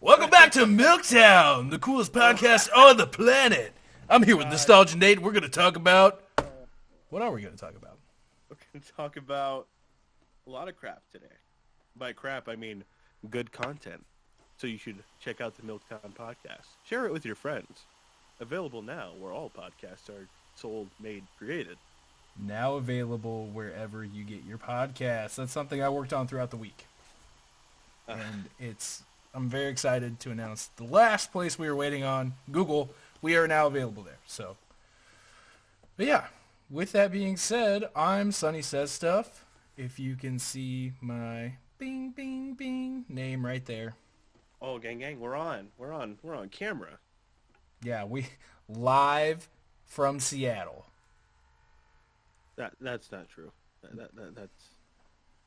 Welcome back to Milktown, the coolest podcast on the planet. I'm here with Nostalgia Nate. We're going to talk about... What are we going to talk about? We're going to talk about a lot of crap today. By crap, I mean good content. So you should check out the Milktown Podcast. Share it with your friends. Available now where all podcasts are sold, made, created. Now available wherever you get your podcasts. That's something I worked on throughout the week. And I'm very excited to announce the last place we were waiting on, Google. We are now available there. So, but yeah, with that being said, I'm SonnySaysStuff. If you can see my bing, bing, bing name right there. Oh, gang, we're on camera. Yeah, we live from Seattle. That's not true.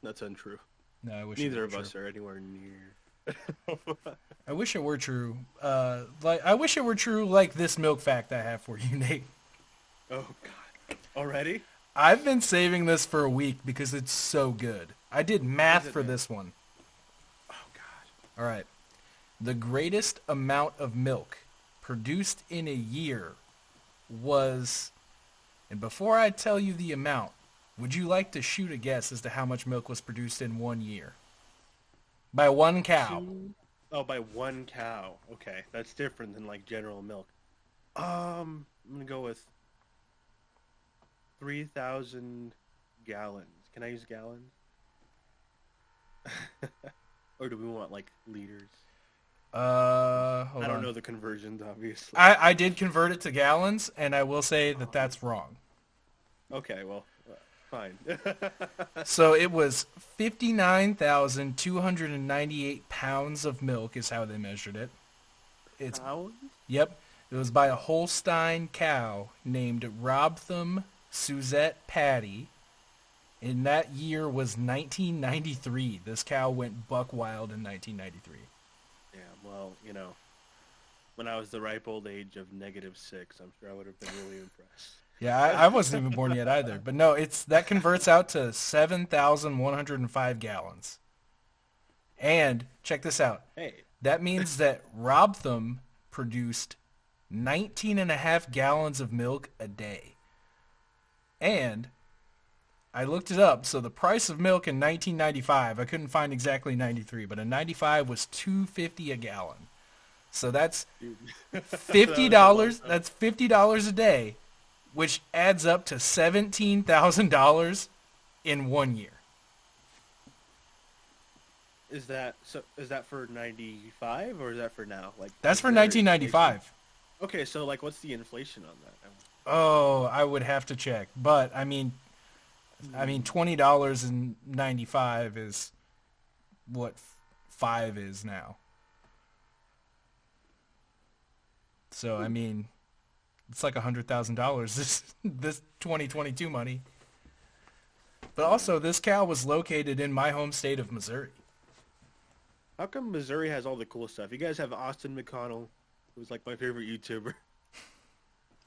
That's untrue. No, I wish neither of us are anywhere near. I wish it were true. I wish it were true like this milk fact I have for you, Nate. Oh God! Already? I've been saving this for a week because it's so good. I did math for this one. Oh God! All right. The greatest amount of milk produced in a year was, and before I tell you the amount, would you like to shoot a guess as to how much milk was produced in 1 year? By one cow. Oh, by one cow. Okay, that's different than like general milk. I'm gonna go with 3,000 gallons. Can I use gallons? Or do we want like liters? I don't know the conversions, obviously. I did convert it to gallons, and I will say that that's wrong. Okay, well, fine. So it was 59,298 pounds of milk is how they measured it. Pounds? Yep. It was by a Holstein cow named Robtham Suzette Patty. And that year was 1993. This cow went buck wild in 1993. Yeah, well, you know, when I was the ripe old age of -6, I'm sure I would have been really impressed. Yeah, I wasn't even born yet either. But no, that converts out to 7,105 gallons. And check this out. Hey. That means that Robtham produced 19 and a half gallons of milk a day. And I looked it up. So the price of milk in 1995, I couldn't find exactly 93, but in 95 was $2.50 a gallon. So that's $50. That's $50 a day, which adds up to $17,000 in 1 year. Is that for 95 or is that for now? Like that's for 1995. Okay, so like what's the inflation on that? Oh, I would have to check. But I mean $20 in 95 is what 5 is now. So I mean, it's like $100,000 this 2022 money. But also, this cow was located in my home state of Missouri. How come Missouri has all the cool stuff? You guys have Austin McConnell, who's like my favorite YouTuber.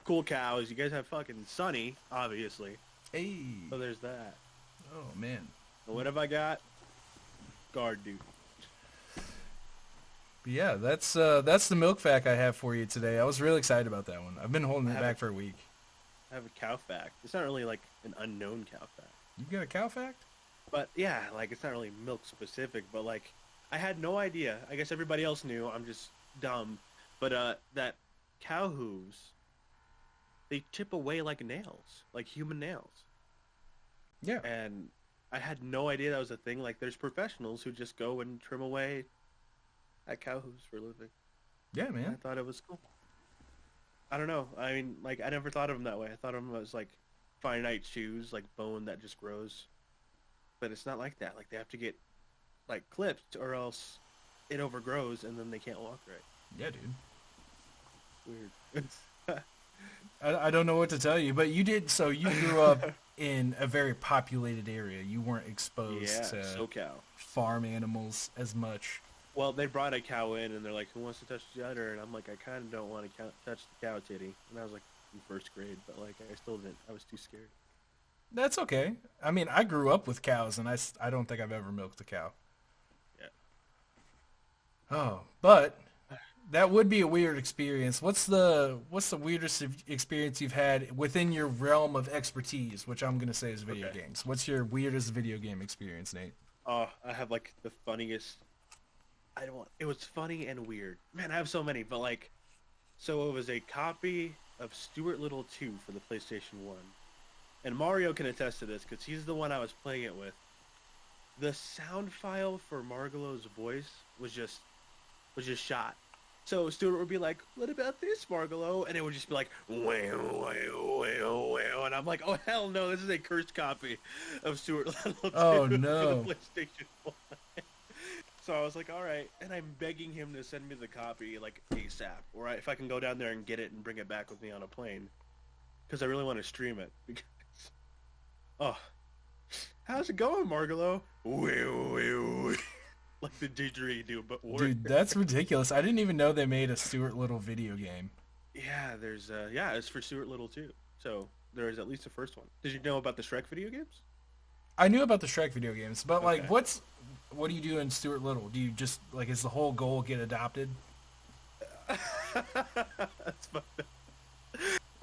Cool cows. You guys have fucking Sonny, obviously. Hey. So there's that. Oh man. And what have I got? Guard duty. But yeah, that's the milk fact I have for you today. I was really excited about that one. I've been holding it back for a week. I have a cow fact. It's not really like an unknown cow fact. You got a cow fact? But yeah, like it's not really milk specific, but like I had no idea. I guess everybody else knew. I'm just dumb. But that cow hooves, they chip away like nails, like human nails. Yeah. And I had no idea that was a thing. Like there's professionals who just go and trim away at cow hooves for a living. Yeah, man. And I thought it was cool. I don't know. I mean, like I never thought of them that way. I thought of them as like finite chews, like bone that just grows. But it's not like that. Like they have to get like clipped or else it overgrows and then they can't walk right. Yeah, dude. Weird. I don't know what to tell you, but you grew up in a very populated area. You weren't exposed to SoCal farm animals as much. Well, they brought a cow in, and they're like, who wants to touch the udder? And I'm like, I kind of don't want to touch the cow titty. And I was like in first grade, but like I still didn't. I was too scared. That's okay. I mean, I grew up with cows, and I don't think I've ever milked a cow. Yeah. Oh, but that would be a weird experience. What's the weirdest experience you've had within your realm of expertise, which I'm gonna say is video Okay. games? What's your weirdest video game experience, Nate? Oh, I have like the funniest. I don't. It was funny and weird. Man, I have so many, but like, so it was a copy of Stuart Little 2 for the PlayStation 1, and Mario can attest to this because he's the one I was playing it with. The sound file for Margalo's voice was just shot. So Stuart would be like, "What about this, Margalo?" And it would just be like, "Wow, wow, wow, wow," and I'm like, "Oh hell no! This is a cursed copy of Stuart Little 2 Oh for the no. PlayStation 1." So I was like, "All right," and I'm begging him to send me the copy like ASAP, or if I can go down there and get it and bring it back with me on a plane, because I really want to stream it. Because, oh, how's it going, Margalo? Like the didgeridoo, but worse. Dude, that's ridiculous. I didn't even know they made a Stuart Little video game. Yeah, it's for Stuart Little too. So there's at least the first one. Did you know about the Shrek video games? I knew about the Shrek video games, but like, Okay. what do you do in Stuart Little? Do you just like is the whole goal get adopted? That's fucked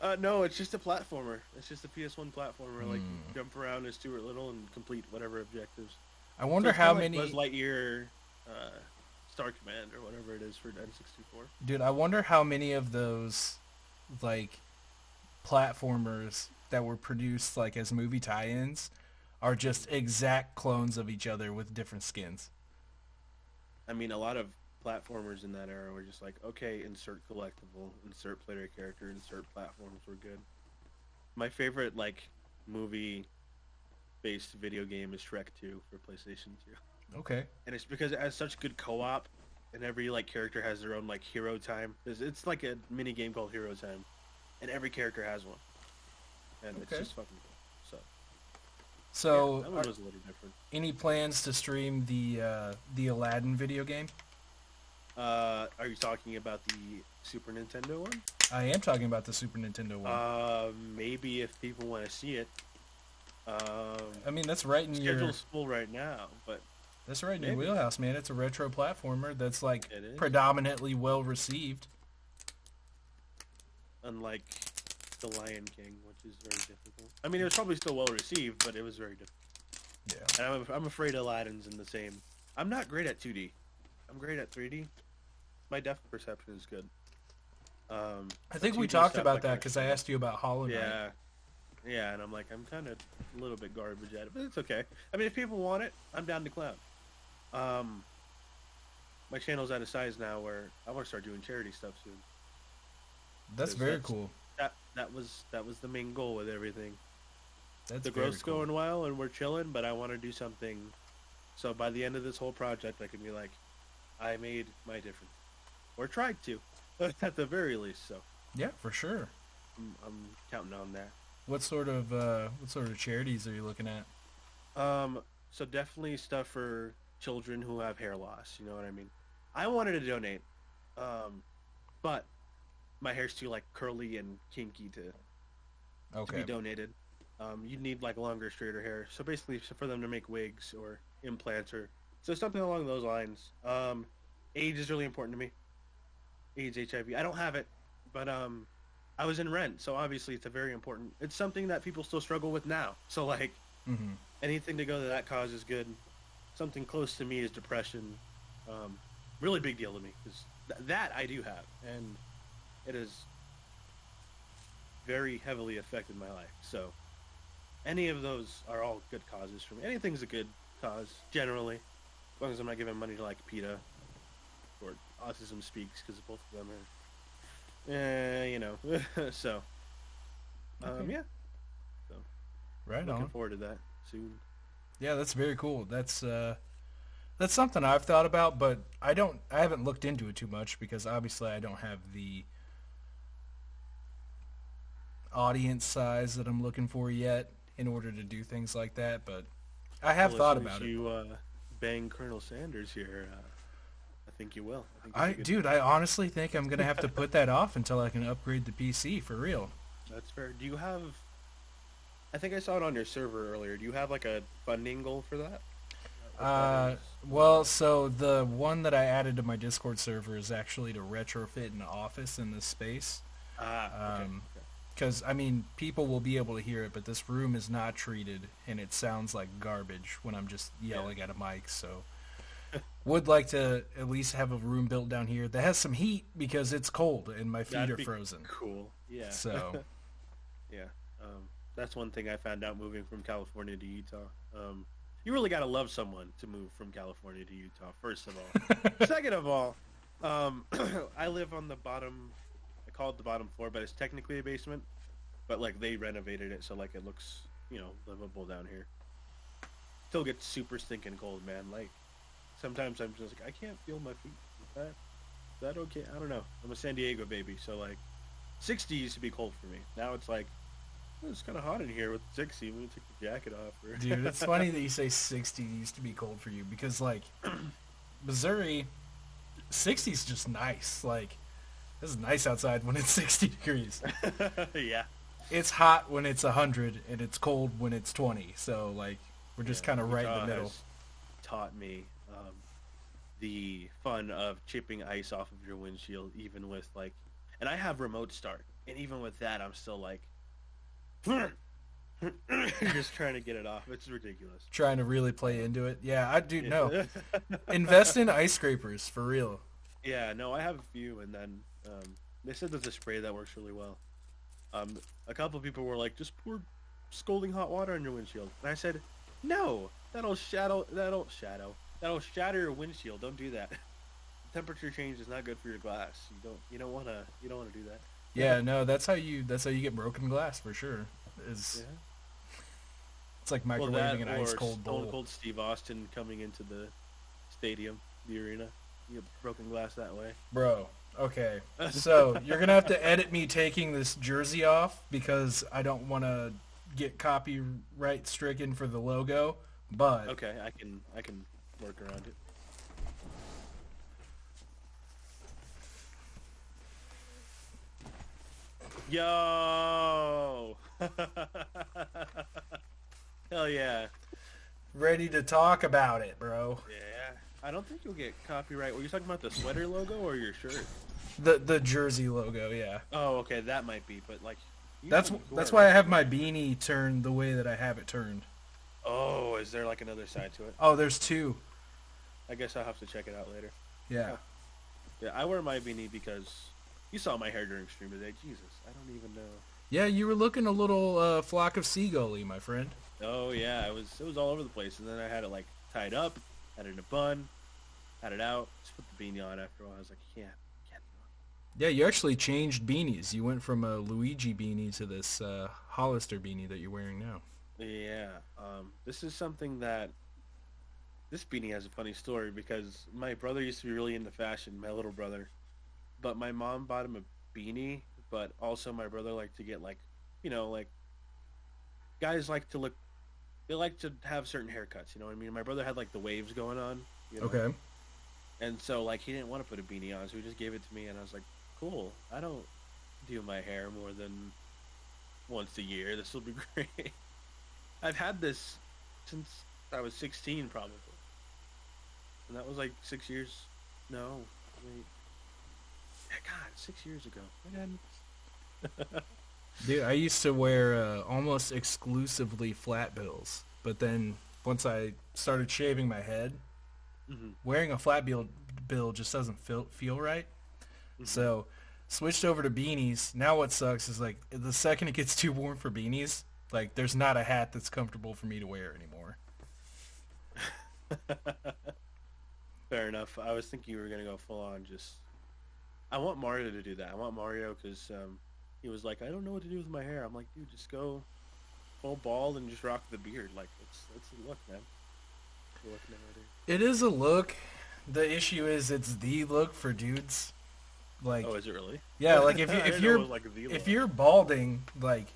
up. No, it's just a platformer. It's just a PS1 platformer. Like you jump around as Stuart Little and complete whatever objectives. I So wonder it's how kind of like many. Buzz Lightyear, Star Command, or whatever it is for N64. Dude, I wonder how many of those like platformers that were produced like as movie tie-ins are just exact clones of each other with different skins. I mean, a lot of platformers in that era were just like, okay, insert collectible, insert player character, insert platforms were good. My favorite like movie-based video game is Shrek 2 for PlayStation 2, Okay. and it's because it has such good co-op, and every like character has their own like hero time. It's like a mini game called Hero Time, and every character has one, and it's Okay. just fucking cool. So yeah, So, that one was a little different. any plans to stream the Aladdin video game? Are you talking about the Super Nintendo one? I am talking about the Super Nintendo one. Maybe if people want to see it. I mean, that's right in your Schedule's full right now, but that's right in your maybe. wheelhouse, man. It's a retro platformer that's like It is. predominantly well received. Unlike The Lion King, which is very difficult. I mean, it was probably still well received, but it was very difficult. Yeah. And I'm afraid Aladdin's in the same. I'm not great at 2D. I'm great at 3D. My depth perception is good. I think we 2D talked stuff, about like that because I asked you about Hollow Knight. Yeah. Yeah, and I'm like, I'm kind of a little bit garbage at it, but it's okay. I mean, if people want it, I'm down to clown. My channel's at a size now where I want to start doing charity stuff soon. That's 'Cause very cool. That was the main goal with everything. That's The very growth's cool. going well, and we're chilling, but I want to do something. So by the end of this whole project, I can be like, I made my difference, or tried to, at the very least. So Yeah, for sure. I'm counting on that. What sort of charities are you looking at? So definitely stuff for children who have hair loss. You know what I mean? I wanted to donate, but my hair's too like curly and kinky to Okay. be donated. You'd need like longer, straighter hair. So basically, for them to make wigs or implants or so something along those lines. AIDS is really important to me. AIDS, HIV. I don't have it, but I was in Rent, so obviously it's a very important. It's something that people still struggle with now. So like Mm-hmm. anything to go to that cause is good. Something close to me is depression. Really big deal to me because that I do have, and it has very heavily affected my life. So any of those are all good causes for me. Anything's a good cause generally, as long as I'm not giving money to like PETA or Autism Speaks, because both of them are, so Okay. yeah. So Right looking on. forward to that soon. Yeah, that's very cool. That's something I've thought about, but I haven't looked into it too much because obviously I don't have the audience size that I'm looking for yet in order to do things like that, but I have Well, thought as soon as about it. you bang Colonel Sanders here, I think you will. I think Dude, I honestly think I'm gonna have to put that off until I can upgrade the PC for real. that's fair. Do you have? I think I saw it on your server earlier. Do you have like a funding goal for that? What that is. Well, so the one that I added to my Discord server is actually to retrofit an office in this space. Okay. Because, I mean, people will be able to hear it, but this room is not treated, and it sounds like garbage when I'm just yelling at a mic, so... Would like to at least have a room built down here that has some heat, because it's cold, and my feet That'd are be frozen. Cool. Yeah. So... Yeah. That's one thing I found out moving from California to Utah. You really got to love someone to move from California to Utah, first of all. Second of all, I live on the bottom, I call it the bottom floor, but it's technically a basement. But, like, they renovated it so, like, it looks, livable down here. Still gets super stinking cold, man. Like, sometimes I'm just like, I can't feel my feet. Is that okay? I don't know. I'm a San Diego baby, so, like, 60 used to be cold for me. Now it's like, it's kind of hot in here with 60. We take the jacket off. Dude, it's funny that you say 60 used to be cold for you, because, like, Missouri, 60 is just nice. Like, it's nice outside when it's 60 degrees. Yeah. It's hot when it's 100, and it's cold when it's 20. So, like, we're just kind of right in the middle. Has taught me the fun of chipping ice off of your windshield, even with, like, and I have remote start, and even with that, I'm still like, just trying to get it off. It's ridiculous. Trying to really play into it. Yeah, I do know. Invest in ice scrapers, for real. Yeah, no, I have a few, and then they said there's a spray that works really well. A couple of people were like, just pour scalding hot water on your windshield. And I said, no, that'll shatter your windshield. Don't do that. Temperature change is not good for your glass. You don't want to do that. Yeah, no, that's how you get broken glass for sure. It's like microwaving an ice cold bowl. Stone Cold Steve Austin coming into the stadium, the arena. You get broken glass that way. Bro, okay. So, you're going to have to edit me taking this jersey off because I don't want to get copyright stricken for the logo, but... Okay, I can work around it. Yo! Hell yeah. Ready to talk about it, bro. Yeah. I don't think you'll get copyright. Were you talking about the sweater logo or your shirt? The jersey logo, yeah. Oh, okay, that might be, but like... That's why I have my beanie turned the way that I have it turned. Oh, is there like another side to it? Oh, there's two. I guess I'll have to check it out later. Yeah. Yeah, I wear my beanie because you saw my hair during stream today. Jesus, I don't even know. Yeah, you were looking a little flock of seagull-y, my friend. Oh yeah, it was all over the place, and then I had it like tied up, had it in a bun, had it out, just put the beanie on after a while. I was like, can't. Yeah, you actually changed beanies. You went from a Luigi beanie to this Hollister beanie that you're wearing now. Yeah, this is something that this beanie has a funny story because my brother used to be really into fashion, my little brother, but my mom bought him a beanie, but also my brother liked to get like, like guys like to look, they like to have certain haircuts, you know what I mean? My brother had like the waves going on. Okay. And so like he didn't want to put a beanie on, so he just gave it to me, and I was like, cool, I don't do my hair more than once a year. This will be great. I've had this since I was 16 probably. And that was like 6 years. No, wait. Yeah, God, 6 years ago. Man. Dude, I used to wear almost exclusively flat bills, but then once I started shaving my head, wearing a flat bill just doesn't feel right. So switched over to beanies. Now what sucks is like the second it gets too warm for beanies, like there's not a hat that's comfortable for me to wear anymore. Fair enough. I was thinking you were gonna go full on just. I want Mario to do that. I want Mario because he was like, I don't know what to do with my hair. I'm like, dude, just go full bald and just rock the beard. Like it's a look, man. It's a look nowadays. It is a look. The issue is it's the look for dudes. Like, oh, is it really? Yeah, like if you're balding, like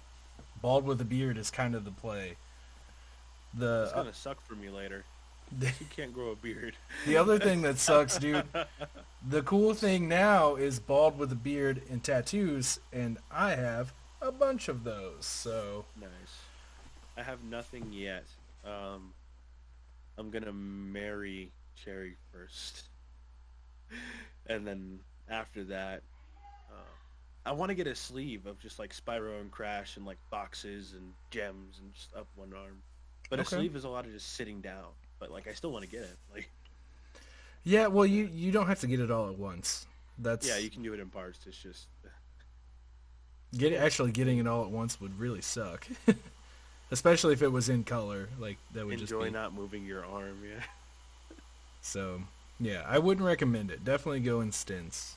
bald with a beard is kind of the play. It's gonna suck for me later. You can't grow a beard. The other thing that sucks, dude. The cool thing now is bald with a beard and tattoos, and I have a bunch of those. So nice. I have nothing yet. I'm gonna marry Cherry first, and then after that, I want to get a sleeve of just like Spyro and Crash and like boxes and gems and just up one arm. But a Okay. sleeve is a lot of just sitting down. But like I still want to get it. Like Yeah, well, you don't have to get it all at once. That's yeah, you can do it in parts. It's just actually getting it all at once would really suck. Especially if it was in color, like that would enjoy just be. not moving your arm. Yeah. So, yeah, I wouldn't recommend it. Definitely go in stints.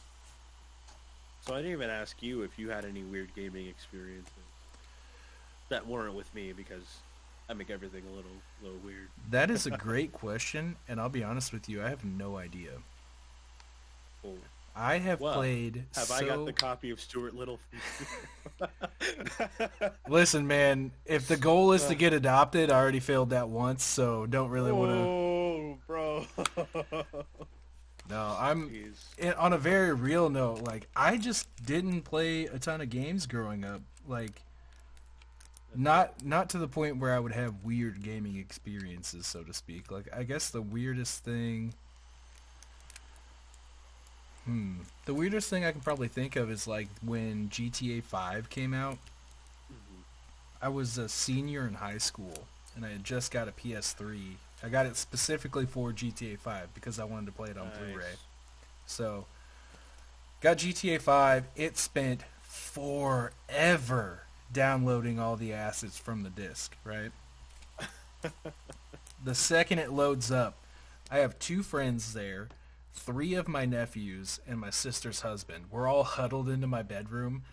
So I didn't even ask you if you had any weird gaming experiences that weren't with me because I make everything a little weird. That is a great question, and I'll be honest with you, I have no idea. Oh. I have Well, played have I got the copy of Stuart Little? Listen, man, if the goal is to get adopted, I already failed that once, so don't really want to... Oh, bro. No, I'm... Jeez. On a very real note, like, I just didn't play a ton of games growing up. Like, not to the point where I would have weird gaming experiences, so to speak. Like, I guess the weirdest thing... The weirdest thing I can probably think of is, like, when GTA 5 came out. Mhm. I was a senior in high school, and I had just got a PS3. I got it specifically for GTA 5 because I wanted to play it on Blu-ray. Nice. So, got GTA 5. It spent forever downloading all the assets from the disc, right? The second it loads up, I have 2 friends there, 3 of my nephews, and my sister's husband. We're all huddled into my bedroom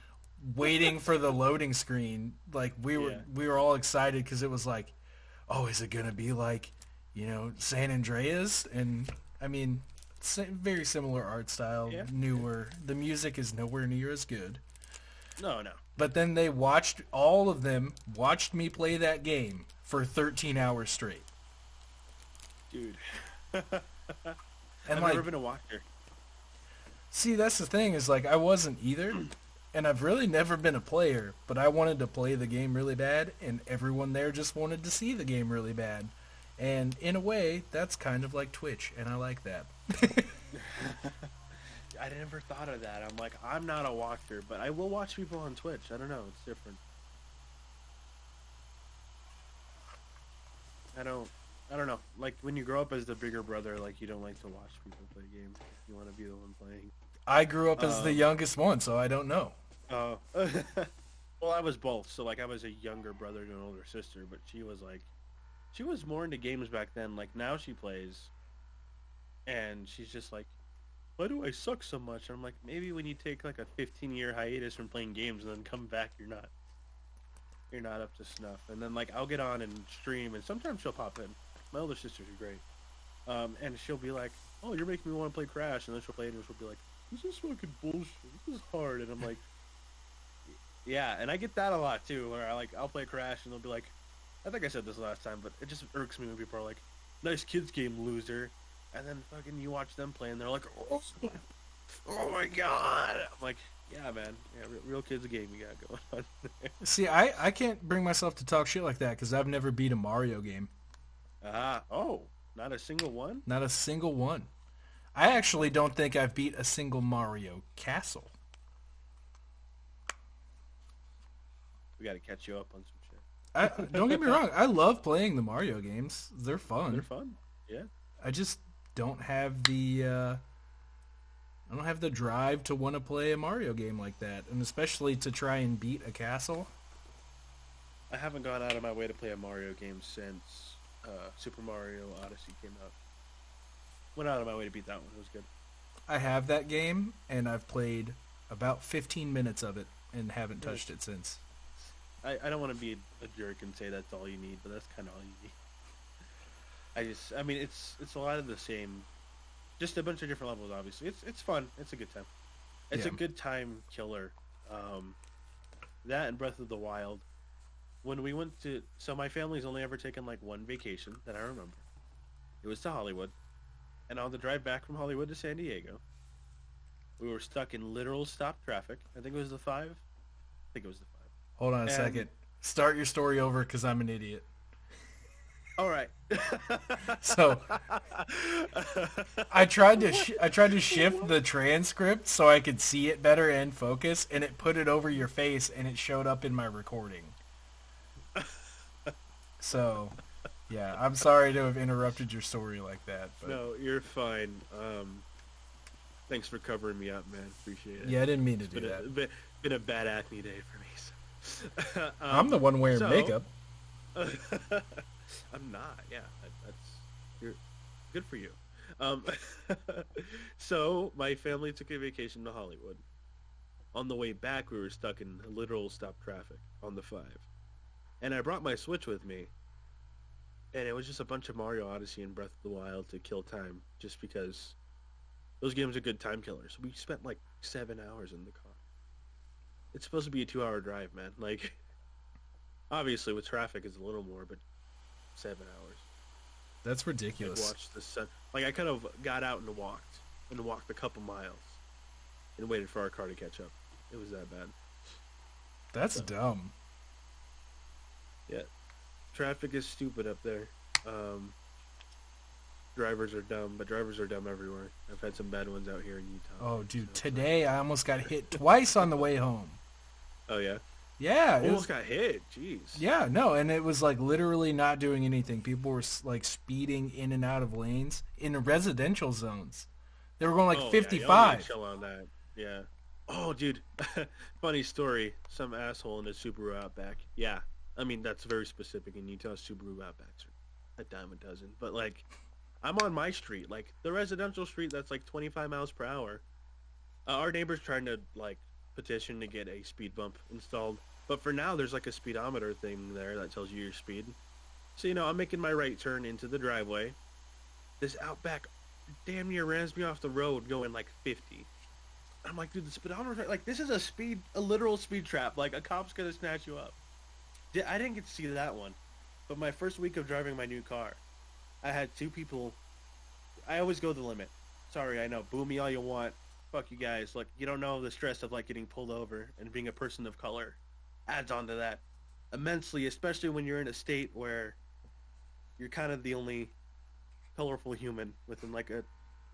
waiting for the loading screen. Like, we were all excited because it was like, oh, is it going to be like, San Andreas? And, I mean, very similar art style, newer. The music is nowhere near as good. No. But then all of them watched me play that game for 13 hours straight. Dude. And I've never been a watcher. See, that's the thing, is like, I wasn't either, and I've really never been a player, but I wanted to play the game really bad, and everyone there just wanted to see the game really bad. And in a way, that's kind of like Twitch, and I like that. I never thought of that. I'm like, I'm not a watcher, but I will watch people on Twitch. I don't know. It's different. I don't know. Like, when you grow up as the bigger brother, like, you don't like to watch people play games. You want to be the one playing. I grew up as the youngest one, so I don't know. Oh. Well, I was both. So, like, I was a younger brother to an older sister, but she was more into games back then. Like, now she plays, and she's just like, why do I suck so much? And I'm like, maybe when you take, like, a 15-year hiatus from playing games and then come back, you're not up to snuff. And then, like, I'll get on and stream, and sometimes she'll pop in. My older sisters are great. And she'll be like, oh, you're making me want to play Crash. And then she'll play it, and she'll be like, this is fucking bullshit. This is hard. And I'm like, yeah. And I get that a lot, too, where I'll play Crash, and they'll be like, I think I said this last time, but it just irks me when people are like, nice kids game, loser. And then fucking you watch them play, and they're like, oh my god. I'm like, yeah, man. Yeah, real kids game you got going on there. See, I can't bring myself to talk shit like that because I've never beat a Mario game. Oh, not a single one? Not a single one. I actually don't think I've beat a single Mario castle. We got to catch you up on some shit. Don't get me wrong. I love playing the Mario games. They're fun. They're fun. Yeah. I just don't have the drive to want to play a Mario game like that, and especially to try and beat a castle. I haven't gone out of my way to play a Mario game since Super Mario Odyssey came out. Went out of my way to beat that one. It was good. I have that game, and I've played about 15 minutes of it and haven't touched it since. I don't want to be a jerk and say that's all you need, but that's kind of all you need. I mean, it's a lot of the same, just a bunch of different levels. Obviously, it's fun. It's a good time. It's a good time killer. That and Breath of the Wild. When we went to, so my family's only ever taken like one vacation that I remember. It was to Hollywood, and on the drive back from Hollywood to San Diego, we were stuck in literal stop traffic. I think it was the 5. I think it was the 5. Hold on a second. Start your story over because I'm an idiot. All right. So I tried to shift the transcript so I could see it better and focus, and it put it over your face, and it showed up in my recording. So, yeah, I'm sorry to have interrupted your story like that. But... No, you're fine. Thanks for covering me up, man. Appreciate it. Yeah, I didn't mean to do that. Been a bad acne day for me. So. I'm the one wearing makeup. I'm not. Yeah, you're good for you. So my family took a vacation to Hollywood. On the way back, we were stuck in literal stop traffic on the 5, and I brought my Switch with me. And it was just a bunch of Mario Odyssey and Breath of the Wild to kill time, just because those games are good time killers. We spent like 7 hours in the car. It's supposed to be a 2-hour drive, man. Like, obviously with traffic it's a little more, but 7 hours. That's ridiculous. Like, watched the sun. Like, I kind of got out and walked a couple miles and waited for our car to catch up. It was that bad. That's dumb. Yeah. Traffic is stupid up there. Drivers are dumb, but drivers are dumb everywhere. I've had some bad ones out here in Utah. Oh, dude, today I almost got hit twice on the way home. Oh, yeah? Yeah. Almost got hit. Jeez. Yeah, no, and it was like literally not doing anything. People were like speeding in and out of lanes in residential zones. They were going like 55. Yeah, chill on that. Yeah. Oh, dude. Funny story. Some asshole in a Subaru Outback. Yeah. I mean, that's very specific in Utah. Subaru Outbacks are a dime a dozen. But, like, I'm on my street. Like, the residential street that's, like, 25 miles per hour. Our neighbor's trying to, like, petition to get a speed bump installed. But for now, there's, like, a speedometer thing there that tells you your speed. So, you know, I'm making my right turn into the driveway. This Outback damn near rams me off the road going, like, 50. I'm like, dude, the speedometer, like, this is a literal speed trap. Like, a cop's gonna snatch you up. I didn't get to see that one, but my first week of driving my new car, I had 2 people. I always go the limit. Sorry, I know. Boo me all you want. Fuck you guys. Like, you don't know the stress of, like, getting pulled over, and being a person of color adds on to that immensely, especially when you're in a state where you're kind of the only colorful human within, like, a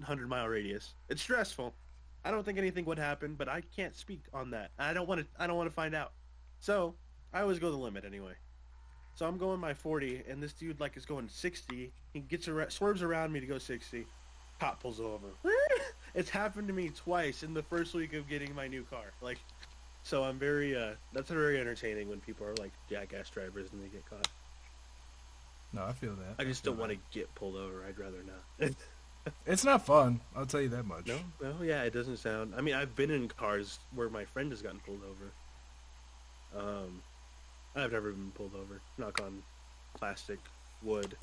100-mile radius. It's stressful. I don't think anything would happen, but I can't speak on that. I don't want to find out. So I always go the limit anyway. So I'm going my 40, and this dude, like, is going 60. He swerves around me to go 60. Cop pulls over. It's happened to me twice in the first week of getting my new car. Like, so I'm very, that's very entertaining when people are, like, jackass drivers and they get caught. No, I feel that. I just don't want to get pulled over. I'd rather not. It's not fun. I'll tell you that much. No, yeah, it doesn't sound... I mean, I've been in cars where my friend has gotten pulled over. I've never been pulled over. Knock on plastic, wood.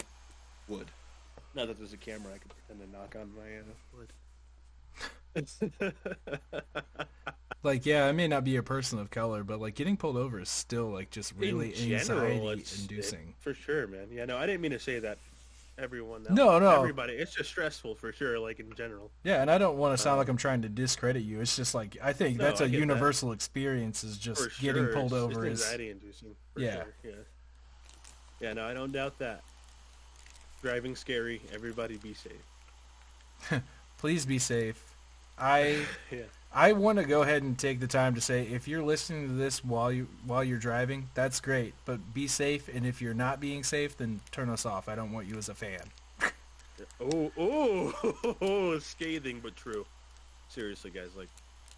Now that there's a camera, I can pretend to knock on my wood. Like, yeah, I may not be a person of color, but, like, getting pulled over is still, like, just really anxiety-inducing. For sure, man. Yeah, no, I didn't mean to say that. Everyone else. No. Everybody. It's just stressful for sure, like, in general. Yeah, and I don't want to sound like I'm trying to discredit you. It's just like, I think that's a universal experience, is just getting pulled over. It's anxiety-inducing. Sure. Yeah, no, I don't doubt that. Driving scary. Everybody be safe. Please be safe. I want to go ahead and take the time to say, if you're listening to this while you're driving, that's great. But be safe, and if you're not being safe, then turn us off. I don't want you as a fan. Scathing but true. Seriously, guys, like,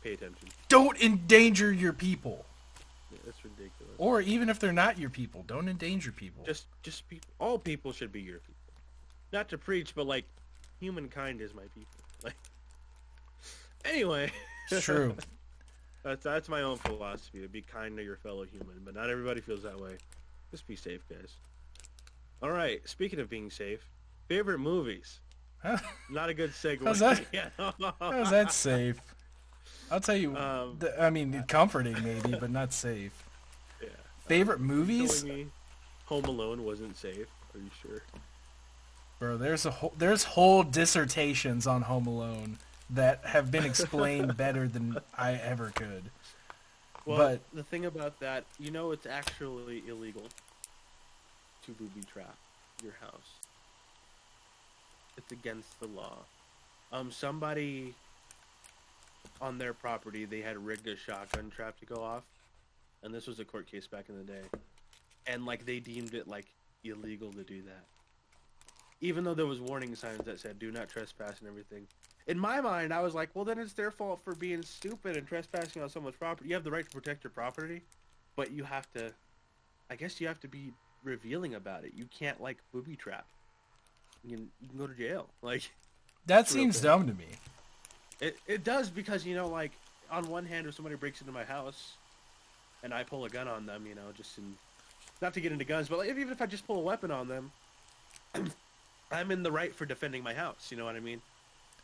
pay attention. Don't endanger your people. Yeah, that's ridiculous. Or even if they're not your people, don't endanger people. Just people. All people should be your people. Not to preach, but, like, humankind is my people. Like, anyway. It's true. That's my own philosophy, to be kind to your fellow human, but not everybody feels that way. Just be safe, guys. All right, speaking of being safe, favorite movies. Not a good segue. How's that safe? I'll tell you, I mean, comforting maybe, but not safe. Yeah. Favorite movies? Home Alone wasn't safe. Are you sure? Bro, there's whole dissertations on Home Alone that have been explained better than I ever could. Well, but the thing about that, you know, it's actually illegal to booby trap. your house. It's against the law. Somebody on their property, they had rigged a shotgun trap to go off, and this was a court case back in the day, and like they deemed it like illegal to do that, even though there was warning signs that said "do not trespass" and everything. In my mind, I was like, well, then it's their fault for being stupid and trespassing on someone's property. You have the right to protect your property, but you have to, I guess you have to be revealing about it. You can't, like, booby trap. You can go to jail. Like, that seems dumb to me. It does, because, you know, like, on one hand, if somebody breaks into my house and I pull a gun on them, you know, just in, not to get into guns, but like, even if I just pull a weapon on them, I'm in the right for defending my house, you know what I mean?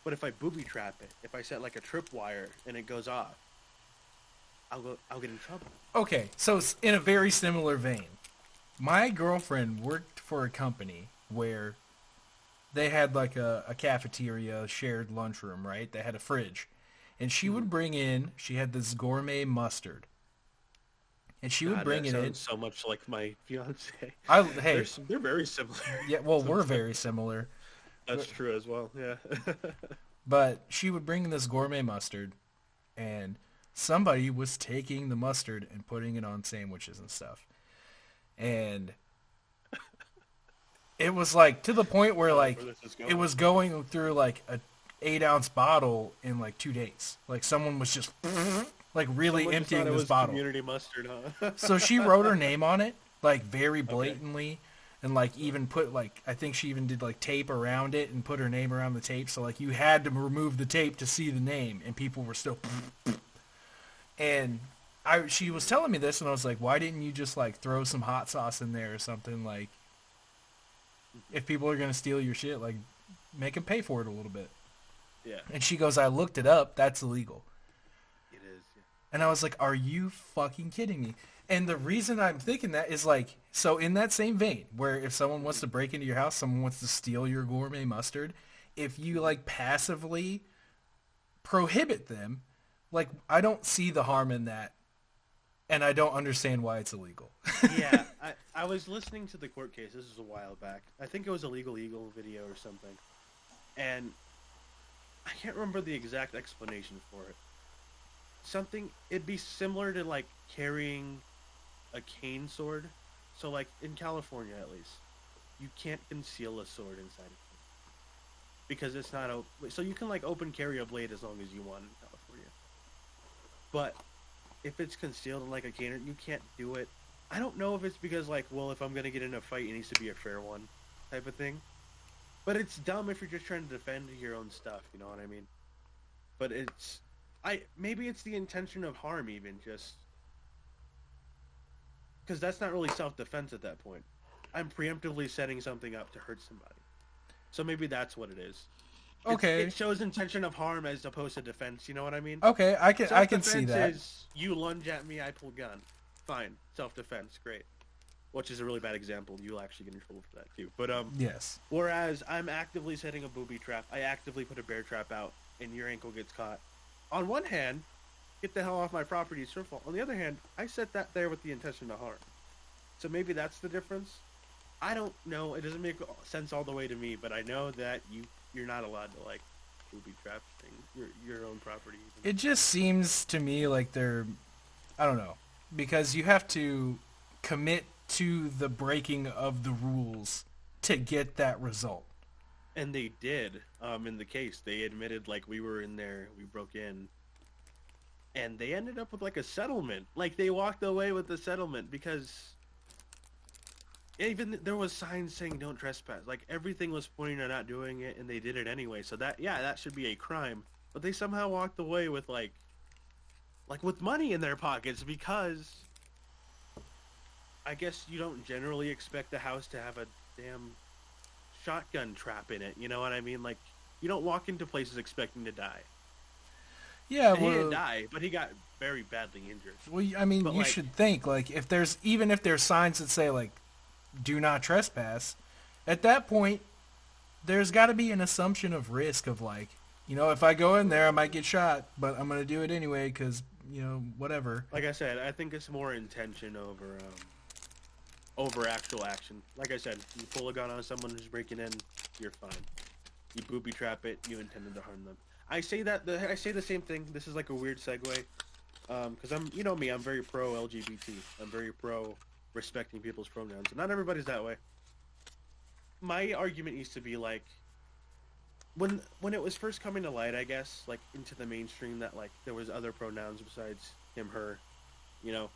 But if I booby trap it, if I set like a tripwire and it goes off, I'll get in trouble. Okay, so in a very similar vein, my girlfriend worked for a company where they had like a cafeteria, shared lunchroom, right? They had a fridge. And she would bring in, she had this gourmet mustard. And she would bring it in. So much like my fiance. Hey, they're very similar. Yeah, well, we're very similar. That's true as well, yeah. But she would bring this gourmet mustard, and somebody was taking the mustard and putting it on sandwiches and stuff. And it was like to the point where like it was going through like a 8-ounce bottle in like 2 days. Like someone was just like really Someone emptying this this bottle. Community mustard, huh? So she wrote her name on it, like very blatantly. Okay. And, like, even put, like, I think she even did, like, tape around it and put her name around the tape. So, like, you had to remove the tape to see the name. And people were still... And she was telling me this, and I was like, why didn't you just, like, throw some hot sauce in there or something? Like, if people are going to steal your shit, like, make them pay for it a little bit. Yeah. And she goes, I looked it up. That's illegal. It is, yeah. And I was like, are you fucking kidding me? And the reason I'm thinking that is like, so in that same vein, where if someone wants to break into your house, someone wants to steal your gourmet mustard, if you like passively prohibit them, like I don't see the harm in that, and I don't understand why it's illegal. Yeah, I was listening to the court case, this was a while back. I think it was a Legal Eagle video or something. And I can't remember the exact explanation for it. It'd be similar to like carrying a cane sword. So like in California at least, you can't conceal a sword inside of it because it's not open. So you can like open carry a blade as long as you want in California. But if it's concealed in like a cane, you can't do it. I don't know if it's because like, well, if I'm gonna get in a fight, it needs to be a fair one, type of thing. But it's dumb if you're just trying to defend your own stuff. You know what I mean? But maybe it's the intention of harm even just. Because that's not really self-defense at that point. I'm preemptively setting something up to hurt somebody. So maybe that's what it is. Okay. It shows intention of harm as opposed to defense. You know what I mean? Okay, I can see that. Is you lunge at me, I pull gun. Fine. Self-defense. Great. Which is a really bad example. You'll actually get in trouble for that too. But yes. Whereas I'm actively setting a booby trap. I actively put a bear trap out, and your ankle gets caught. On one hand, get the hell off my property, it's your fault. On the other hand, I set that there with the intention to harm. So maybe that's the difference. I don't know. It doesn't make sense all the way to me, but I know that you're not allowed to like booby trap things, your own property. It just seems to me like I don't know, because you have to commit to the breaking of the rules to get that result. And they did. In the case, they admitted like we were in there, we broke in. And they ended up with like a settlement. Like they walked away with the settlement because even there was signs saying don't trespass. Like everything was pointing to not doing it, and they did it anyway. So that should be a crime. But they somehow walked away with like with money in their pockets because I guess you don't generally expect a house to have a damn shotgun trap in it. You know what I mean? Like you don't walk into places expecting to die. Yeah, and he didn't die, but he got very badly injured. Well, I mean, you should think, like, if there's signs that say, like, do not trespass, at that point, there's got to be an assumption of risk of, like, you know, if I go in there, I might get shot, but I'm going to do it anyway because, you know, whatever. Like I said, I think it's more intention over over actual action. Like I said, you pull a gun on someone who's breaking in, you're fine. You booby trap it, you intended to harm them. I say the same thing. This is like a weird segue, because I'm, you know me, I'm very pro LGBT. I'm very pro respecting people's pronouns. Not everybody's that way. My argument used to be like, when it was first coming to light, I guess, like into the mainstream, that like there was other pronouns besides him, her, you know,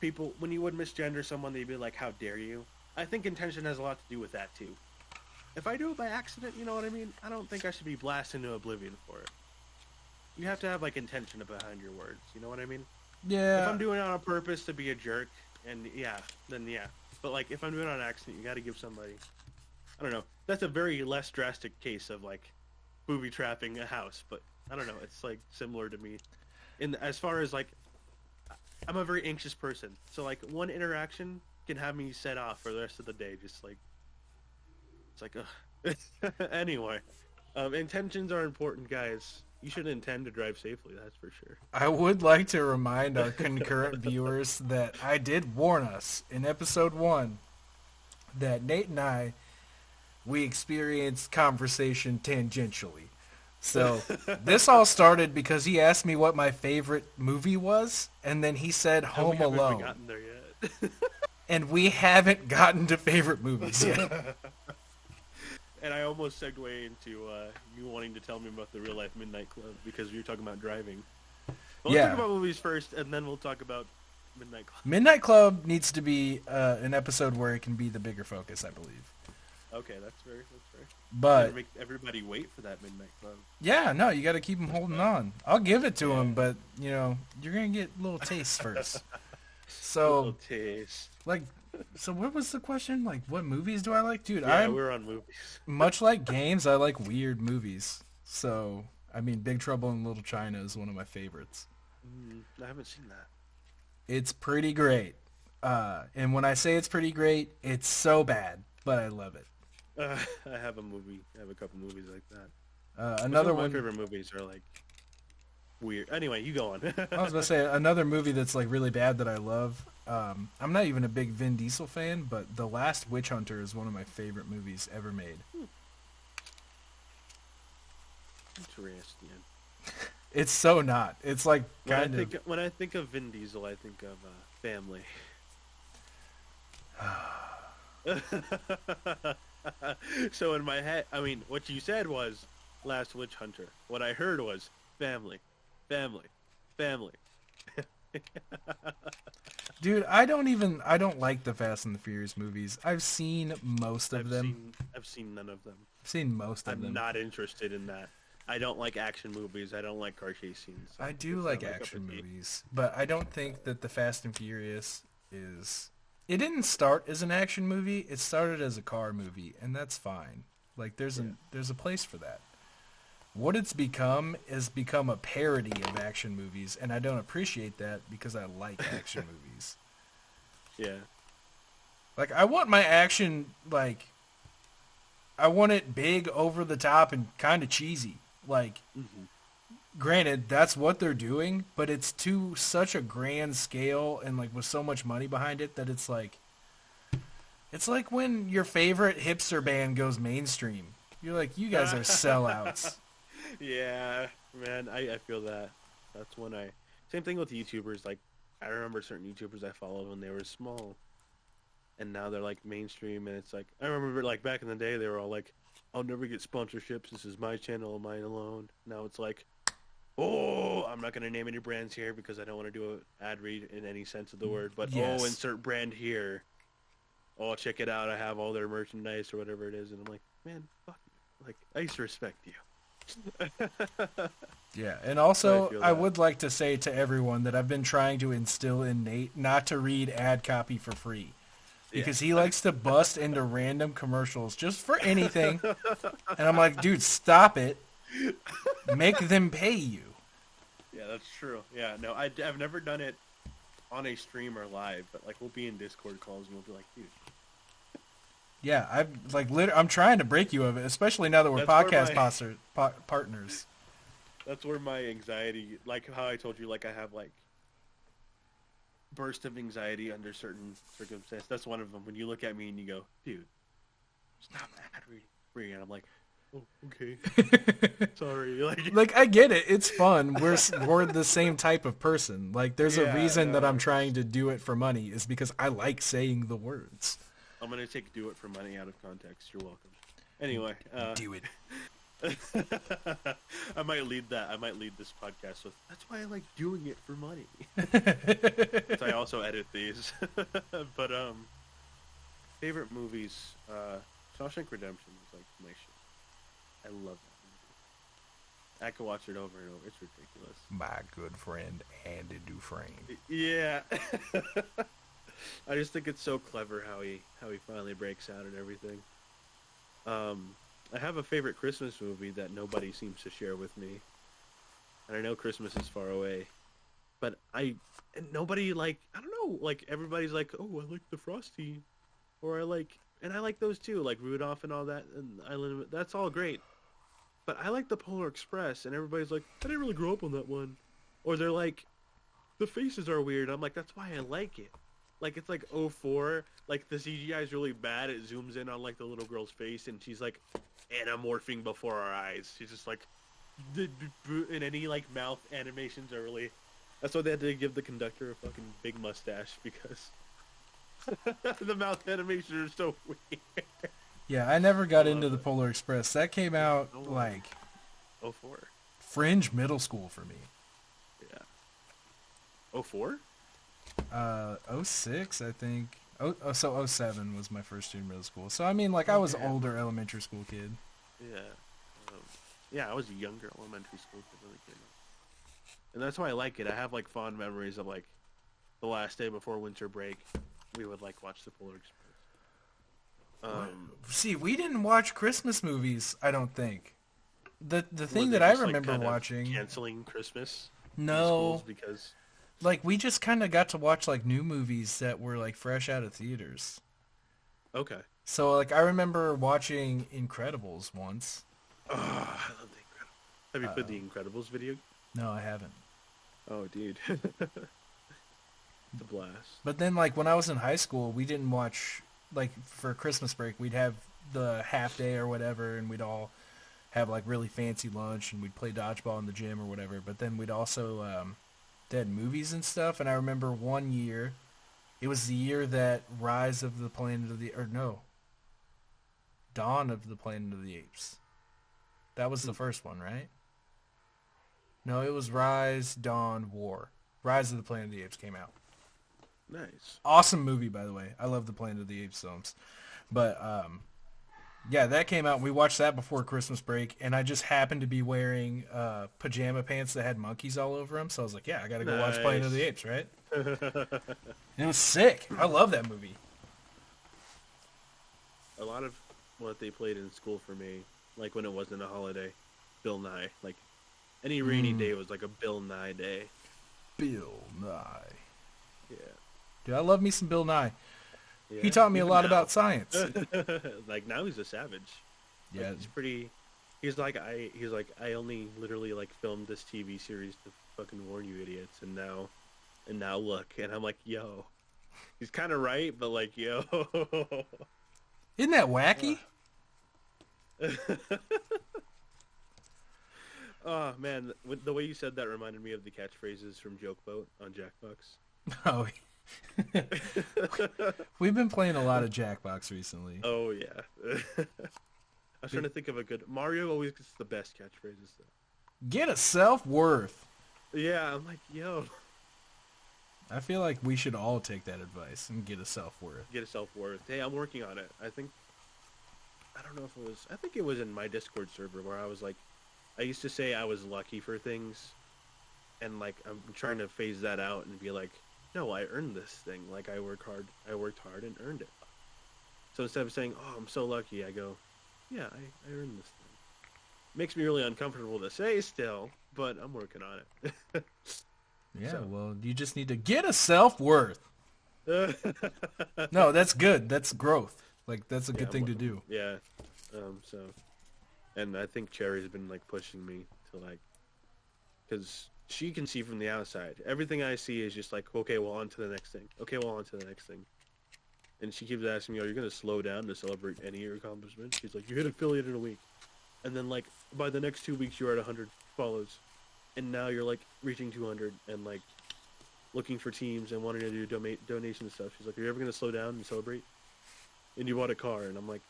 people, when you would misgender someone, they'd be like, how dare you? I think intention has a lot to do with that too. If I do it by accident, you know what I mean? I don't think I should be blasted into oblivion for it. You have to have like intention behind your words, you know what I mean? Yeah. If I'm doing it on purpose to be a jerk, and then yeah. But like if I'm doing it on accident, you gotta give somebody, I don't know. That's a very less drastic case of like booby trapping a house, but I don't know. It's like similar to me, as far as like, I'm a very anxious person, so like one interaction can have me set off for the rest of the day. Just like, it's like, ugh. Anyway, intentions are important, guys. You should intend to drive safely. That's for sure. I would like to remind our concurrent viewers that I did warn us in episode 1 that Nate and I, we experienced conversation tangentially. So this all started because he asked me what my favorite movie was, and then he said Home Alone. We haven't gotten there yet. And we haven't gotten to favorite movies yet. And I almost segued into you wanting to tell me about the real life Midnight Club because we were talking about driving. But let's talk about movies first, and then we'll talk about Midnight Club. Midnight Club needs to be an episode where it can be the bigger focus, I believe. Okay, that's fair. But make everybody wait for that Midnight Club. Yeah, no, you got to keep them holding on. I'll give it to him, but you know, you're gonna get little tastes first. So, little taste. Like, so what was the question? Like, what movies do I like, dude? Yeah, we're on movies. Much like games, I like weird movies. So, I mean, Big Trouble in Little China is one of my favorites. I haven't seen that. It's pretty great. And when I say it's pretty great, it's so bad, but I love it. I have a couple movies like that. Another one. one. My favorite movies are like weird. Anyway, you go on. I was gonna say another movie that's like really bad that I love. I'm not even a big Vin Diesel fan, but The Last Witch Hunter is one of my favorite movies ever made. Interesting. It's so not. It's like when I think of Vin Diesel, I think of Family. So in my head, I mean, what you said was Last Witch Hunter. What I heard was family. Dude, I don't like the Fast and the Furious movies. I've seen most of them. I've seen none of them. I've seen most of them. I'm not interested in that. I don't like action movies. I don't like car chase scenes. I do like action movies, but I don't think that the Fast and Furious is... It didn't start as an action movie. It started as a car movie, and that's fine. Like, there's a place for that. What it's become is become a parody of action movies, and I don't appreciate that because I like action movies. Yeah. Like, I want my action, like, I want it big, over the top, and kind of cheesy. Like, granted, that's what they're doing, but it's to such a grand scale and like with so much money behind it that it's like when your favorite hipster band goes mainstream. You're like, you guys are sellouts. Yeah, man, I feel that. That's when same thing with YouTubers. Like, I remember certain YouTubers I followed when they were small, and now they're like mainstream, and it's like, I remember like back in the day they were all like, I'll never get sponsorships, this is my channel, mine alone. Now it's like, oh, I'm not going to name any brands here because I don't want to do an ad read in any sense of the word, but yes. Insert brand here. Oh, check it out, I have all their merchandise or whatever it is, and I'm like, man, fuck you. Like, I used to respect you. Yeah, and also I would like to say to everyone that I've been trying to instill in Nate not to read ad copy for free. Because he likes to bust into random commercials just for anything. And I'm like, dude, stop it. Make them pay you. Yeah, that's true. Yeah, no, I've never done it on a stream or live, but like we'll be in Discord calls and we'll be like, dude. Yeah, I'm trying to break you of it, especially now that we're podcast partners. That's where my anxiety, like how I told you, like I have like burst of anxiety under certain circumstances. That's one of them. When you look at me and you go, dude, it's not mad reading. And I'm like, oh, okay. Sorry. Like, I get it. It's fun. We're the same type of person. Like, there's a reason that I'm trying to do it for money is because I like saying the words. I'm going to take do it for money out of context. You're welcome. Anyway. Do it. I might lead this podcast with, that's why I like doing it for money. I also edit these. But, favorite movies, Shawshank Redemption is like my shit. I love that movie. I could watch it over and over. It's ridiculous. My good friend Andy Dufresne. Yeah. I just think it's so clever how he finally breaks out and everything. I have a favorite Christmas movie that nobody seems to share with me. And I know Christmas is far away. But nobody like, I don't know, like everybody's like, oh, I like the Frosty. Or I like those too, like Rudolph and all that, and Island, that's all great. But I like the Polar Express, and everybody's like, I didn't really grow up on that one. Or they're like, the faces are weird. I'm like, that's why I like it. Like, it's like 04, like the CGI is really bad. It zooms in on like the little girl's face, and she's like anamorphing before our eyes. She's just like, and any like mouth animations are really, that's why they had to give the conductor a fucking big mustache, because the mouth animations are so weird. Yeah, I never got into the Polar Express. That came out like 04. Fringe middle school for me. Yeah. 04? 06, I think. So 07 was my first year in middle school. So I mean, like, I was an older elementary school kid. Yeah. Yeah, I was a younger elementary school kid when it came out. And that's why I like it. I have like fond memories of like the last day before winter break. We would like watch the Polar Express. See, we didn't watch Christmas movies, I don't think. The thing that I remember like watching, canceling Christmas. No, because like we just kind of got to watch like new movies that were like fresh out of theaters. Okay. So like I remember watching Incredibles once. Oh, I love the Incredibles. Have you played the Incredibles video? No, I haven't. Oh, dude. The blast. But then, like, when I was in high school, we didn't watch, like, for Christmas break, we'd have the half day or whatever, and we'd all have, like, really fancy lunch, and we'd play dodgeball in the gym or whatever. But then we'd also, they had movies and stuff, and I remember one year, it was the year that Rise of the Planet of the, or no, Dawn of the Planet of the Apes. That was the first one, right? No, it was Rise, Dawn, War. Rise of the Planet of the Apes came out. Nice. Awesome movie, by the way. I love the Planet of the Apes films. But, yeah, that came out. We watched that before Christmas break, and I just happened to be wearing pajama pants that had monkeys all over them. So I was like, yeah, I got to go watch Planet of the Apes, right? And it was sick. I love that movie. A lot of what they played in school for me, like when it wasn't a holiday, Bill Nye. Like, any rainy day was like a Bill Nye day. Bill Nye. Yeah. Dude, I love me some Bill Nye. Yeah. He taught me a lot now. about science. Like, now he's a savage. Yeah. Like, he's pretty... He's like, I only literally, like, filmed this TV series to fucking warn you idiots, and now look. And I'm like, yo. He's kind of right, but, like, yo. Isn't that wacky? Oh, man. The way you said that reminded me of the catchphrases from Joke Boat on Jackbox. Oh, we've been playing a lot of Jackbox recently. Oh, yeah. I was trying to think of a good... Mario always gets the best catchphrases, though. Get a self-worth. Yeah, I'm like, yo. I feel like we should all take that advice and get a self-worth. Get a self-worth. Hey, I'm working on it. I think it was in my Discord server where I was like, I used to say I was lucky for things, and like I'm trying to phase that out and be like, no, I earned this thing. Like I worked hard and earned it. So instead of saying, oh, I'm so lucky, I go, yeah, I earned this thing. Makes me really uncomfortable to say still, but I'm working on it. Yeah, So. well, you just need to get a self-worth. No, that's good. That's growth. Like, that's a good thing to do. Yeah. And I think Cherry's been like pushing me to like, because she can see from the outside. Everything I see is just like, okay, well, on to the next thing. Okay, well, on to the next thing. And she keeps asking me, are you going to slow down to celebrate any of your accomplishments? She's like, you hit affiliate in a week. And then, like, by the next 2 weeks, you're at 100 follows. And now you're, like, reaching 200 and, like, looking for teams and wanting to do donation stuff. She's like, are you ever going to slow down and celebrate? And you bought a car. And I'm like,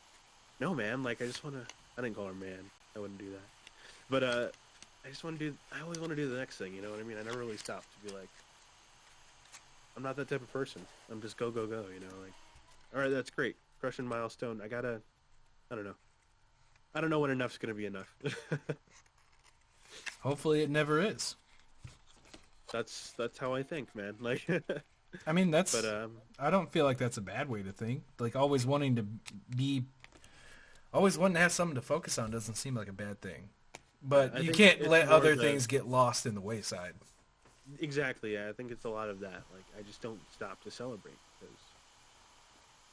no, man. Like, I just want to... I didn't call her man. I wouldn't do that. But, I just want to do... I always want to do the next thing, you know what I mean? I never really stopped to be like... I'm not that type of person. I'm just go, go, go, you know? Like, all right, that's great. Crushing milestone. I gotta... I don't know. I don't know when enough's going to be enough. Hopefully it never is. That's how I think, man. Like, I mean, that's... but I don't feel like that's a bad way to think. Like, always wanting to have something to focus on doesn't seem like a bad thing. But you can't let other things get lost in the wayside. Exactly, yeah. I think it's a lot of that. Like, I just don't stop to celebrate. Because,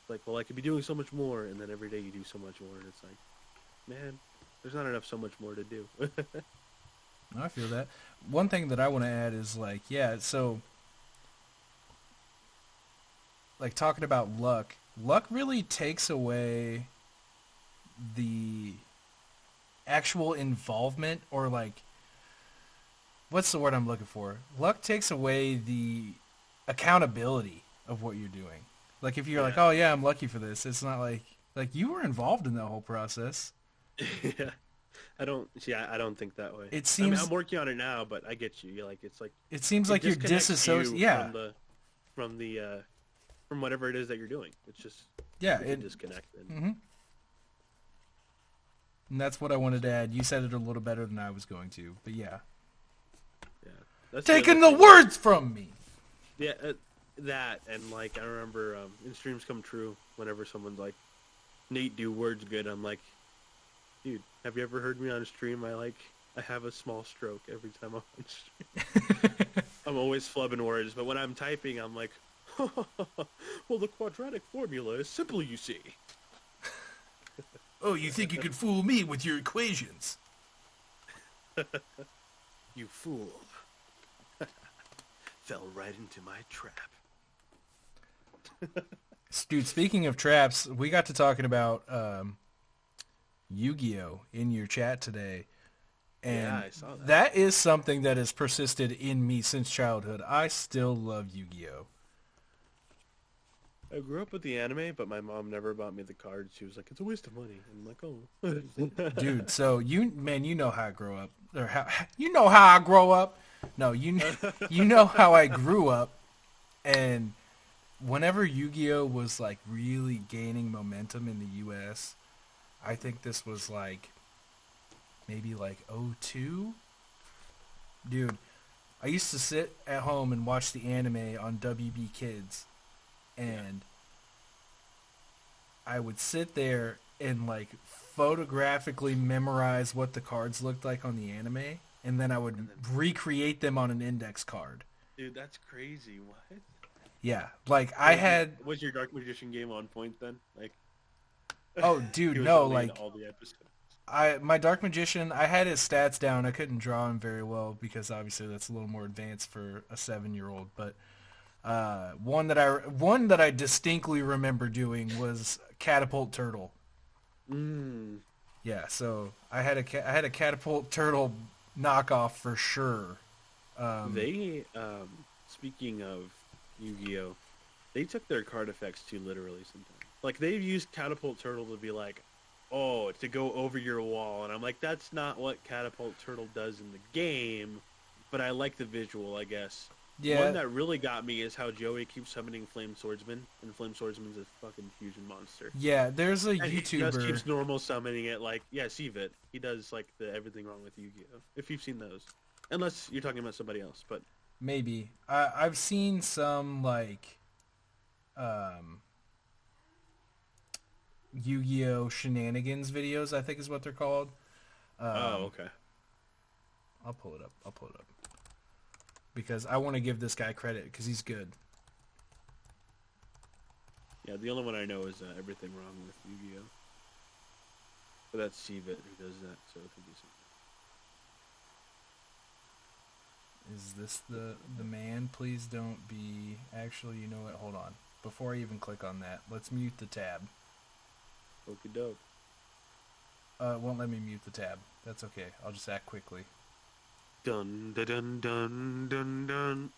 like, well, I could be doing so much more, and then every day you do so much more, and it's like, man, there's not enough so much more to do. I feel that. One thing that I want to add is, like, yeah, so, like, talking about luck really takes away the actual involvement, or, like, what's the word I'm looking for? Luck takes away the accountability of what you're doing. Like, if you're like, oh, yeah, I'm lucky for this, it's not like you were involved in that whole process. Yeah. I don't think that way. It seems... I'm working on it now, but I get you. You're like, it's like... It seems like you're disassociated. Yeah. From whatever it is that you're doing. It's just... Yeah. Disconnected. Mm-hmm. And that's what I wanted to add. You said it a little better than I was going to, but yeah. Yeah. That's taking the words from me. Yeah, that, and, like, I remember in Streams Come True, whenever someone's like, Nate, do words good, I'm like, dude, have you ever heard me on stream? I have a small stroke every time I'm on stream. I'm always flubbing words, but when I'm typing, I'm like, well, the quadratic formula is simple, you see. Oh, you think you could fool me with your equations? You fool. Fell right into my trap. Dude, speaking of traps, we got to talking about YuGiOh in your chat today. And yeah, I saw that. That is something that has persisted in me since childhood. I still love YuGiOh. I grew up with the anime, but my mom never bought me the cards. She was like, it's a waste of money. I'm like, oh. Dude, so you know how I grow up. Or you know how I grow up. No, you know how I grew up. And whenever YuGiOh was, like, really gaining momentum in the U.S., I think this was, like, maybe, like, 2002? Dude, I used to sit at home and watch the anime on WB Kids, and I would sit there and, like, photographically memorize what the cards looked like on the anime, and then I would recreate them on an index card. Dude, that's crazy. What? Yeah, like, I had... Was your Dark Magician game on point then? Like, oh, dude, no, like, all the episodes. my Dark Magician, I had his stats down. I couldn't draw him very well because obviously that's a little more advanced for a 7-year-old. But one that I distinctly remember doing was Catapult Turtle. Yeah, so I had a Catapult Turtle knockoff for sure. Speaking of YuGiOh, they took their card effects too literally sometimes. Like, they've used Catapult Turtle to be like, oh, to go over your wall. And I'm like, that's not what Catapult Turtle does in the game, but I like the visual, I guess. Yeah. One that really got me is how Joey keeps summoning Flame Swordsman, and Flame Swordsman's a fucking fusion monster. Yeah, there's a and YouTuber... He just keeps normal summoning it, like, yeah, Sivit. He does, like, the everything wrong with YuGiOh, if you've seen those. Unless you're talking about somebody else, but... Maybe. I've seen some, like, YuGiOh shenanigans videos, I think is what they're called. Oh, okay. I'll pull it up. Because I want to give this guy credit, because he's good. Yeah, the only one I know is Everything Wrong with YuGiOh. But that's Sivit who does that, so it could be something. Is this the man? Please don't be... Actually, you know what? Hold on. Before I even click on that, let's mute the tab. Okie doke. It won't let me mute the tab. That's okay. I'll just act quickly. Dun dun dun dun dun dun.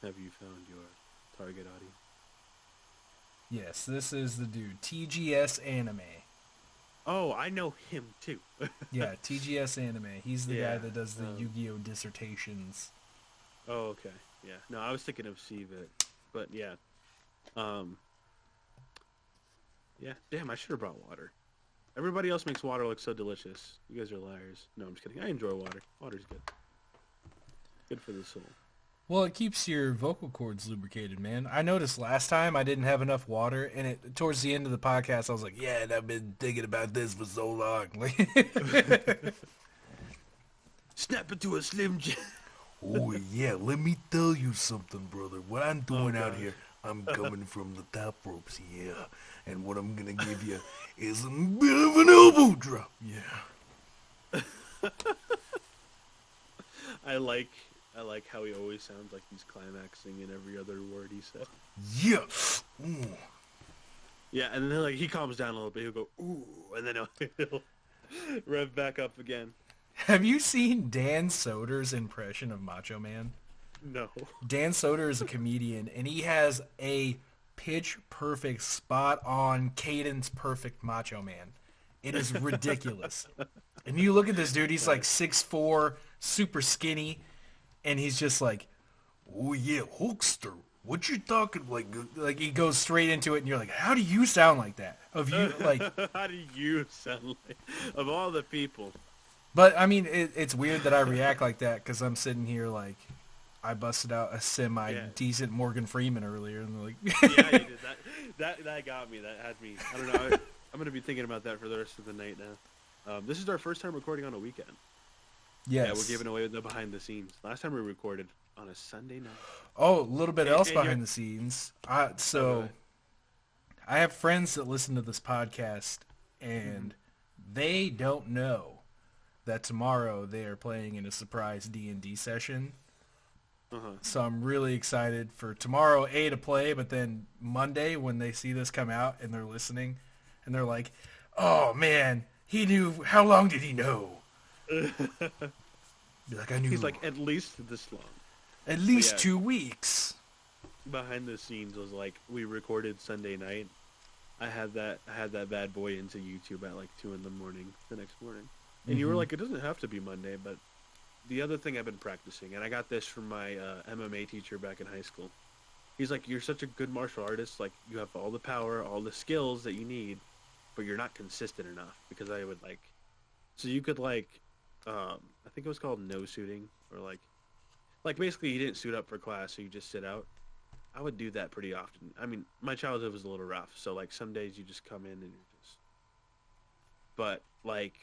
Have you found your target audience? Yes, this is the dude. TGS Anime. Oh, I know him too. Yeah, TGS Anime. He's the guy Yeah, that does the YuGiOh dissertations. Oh, okay. Yeah. No, I was thinking of Siva, but yeah. Yeah. Damn, I should have brought water. Everybody else makes water look so delicious. You guys are liars. No, I'm just kidding. I enjoy water. Water's good. Good for the soul. Well, it keeps your vocal cords lubricated, man. I noticed last time I didn't have enough water, and towards the end of the podcast, I was like, yeah, and I've been thinking about this for so long. Snap into a Slim Jim. Oh, yeah, let me tell you something, brother. What I'm doing out here, I'm coming from the top ropes, yeah. And what I'm going to give you is a bit of an elbow drop, yeah. I like how he always sounds like he's climaxing in every other word he says. Yeah. Ooh. Yeah, and then like he calms down a little bit. He'll go, ooh, and then he'll rev back up again. Have you seen Dan Soder's impression of Macho Man? No. Dan Soder is a comedian, and he has a pitch-perfect, spot-on, cadence-perfect Macho Man. It is ridiculous. And you look at this dude, he's like 6'4", super skinny, and he's just like, oh yeah, Hulkster, what you talking, like he goes straight into it, and you're like, how do you sound like that? How do you sound like, of all the people? But, I mean, it's weird that I react like that, because I'm sitting here like, I busted out a semi-decent Morgan Freeman earlier, and like... Yeah, you did. That got me. That had me. I don't know. I'm going to be thinking about that for the rest of the night now. This is our first time recording on a weekend. Yes. Yeah, we're giving away the behind the scenes. Last time we recorded on a Sunday night. Oh, a little bit else behind the scenes. I have friends that listen to this podcast, and they don't know that tomorrow they are playing in a surprise D&D session. So I'm really excited for tomorrow, to play, but then Monday when they see this come out and they're listening, and they're like, oh, man, he knew. How long did he know? Be like, I knew. He's like, at least this long. At least 2 weeks. Behind the scenes was like, we recorded Sunday night. I had that bad boy into YouTube at like 2 in the morning the next morning. And you were like, it doesn't have to be Monday, but the other thing I've been practicing, and I got this from my MMA teacher back in high school. He's like, you're such a good martial artist. Like, you have all the power, all the skills that you need, but you're not consistent enough. Because I would like, so you could like, I think it was called no suiting, or like basically you didn't suit up for class, so you just sit out. I would do that pretty often. I mean, my childhood was a little rough, so like some days you just come in and you're just, but like,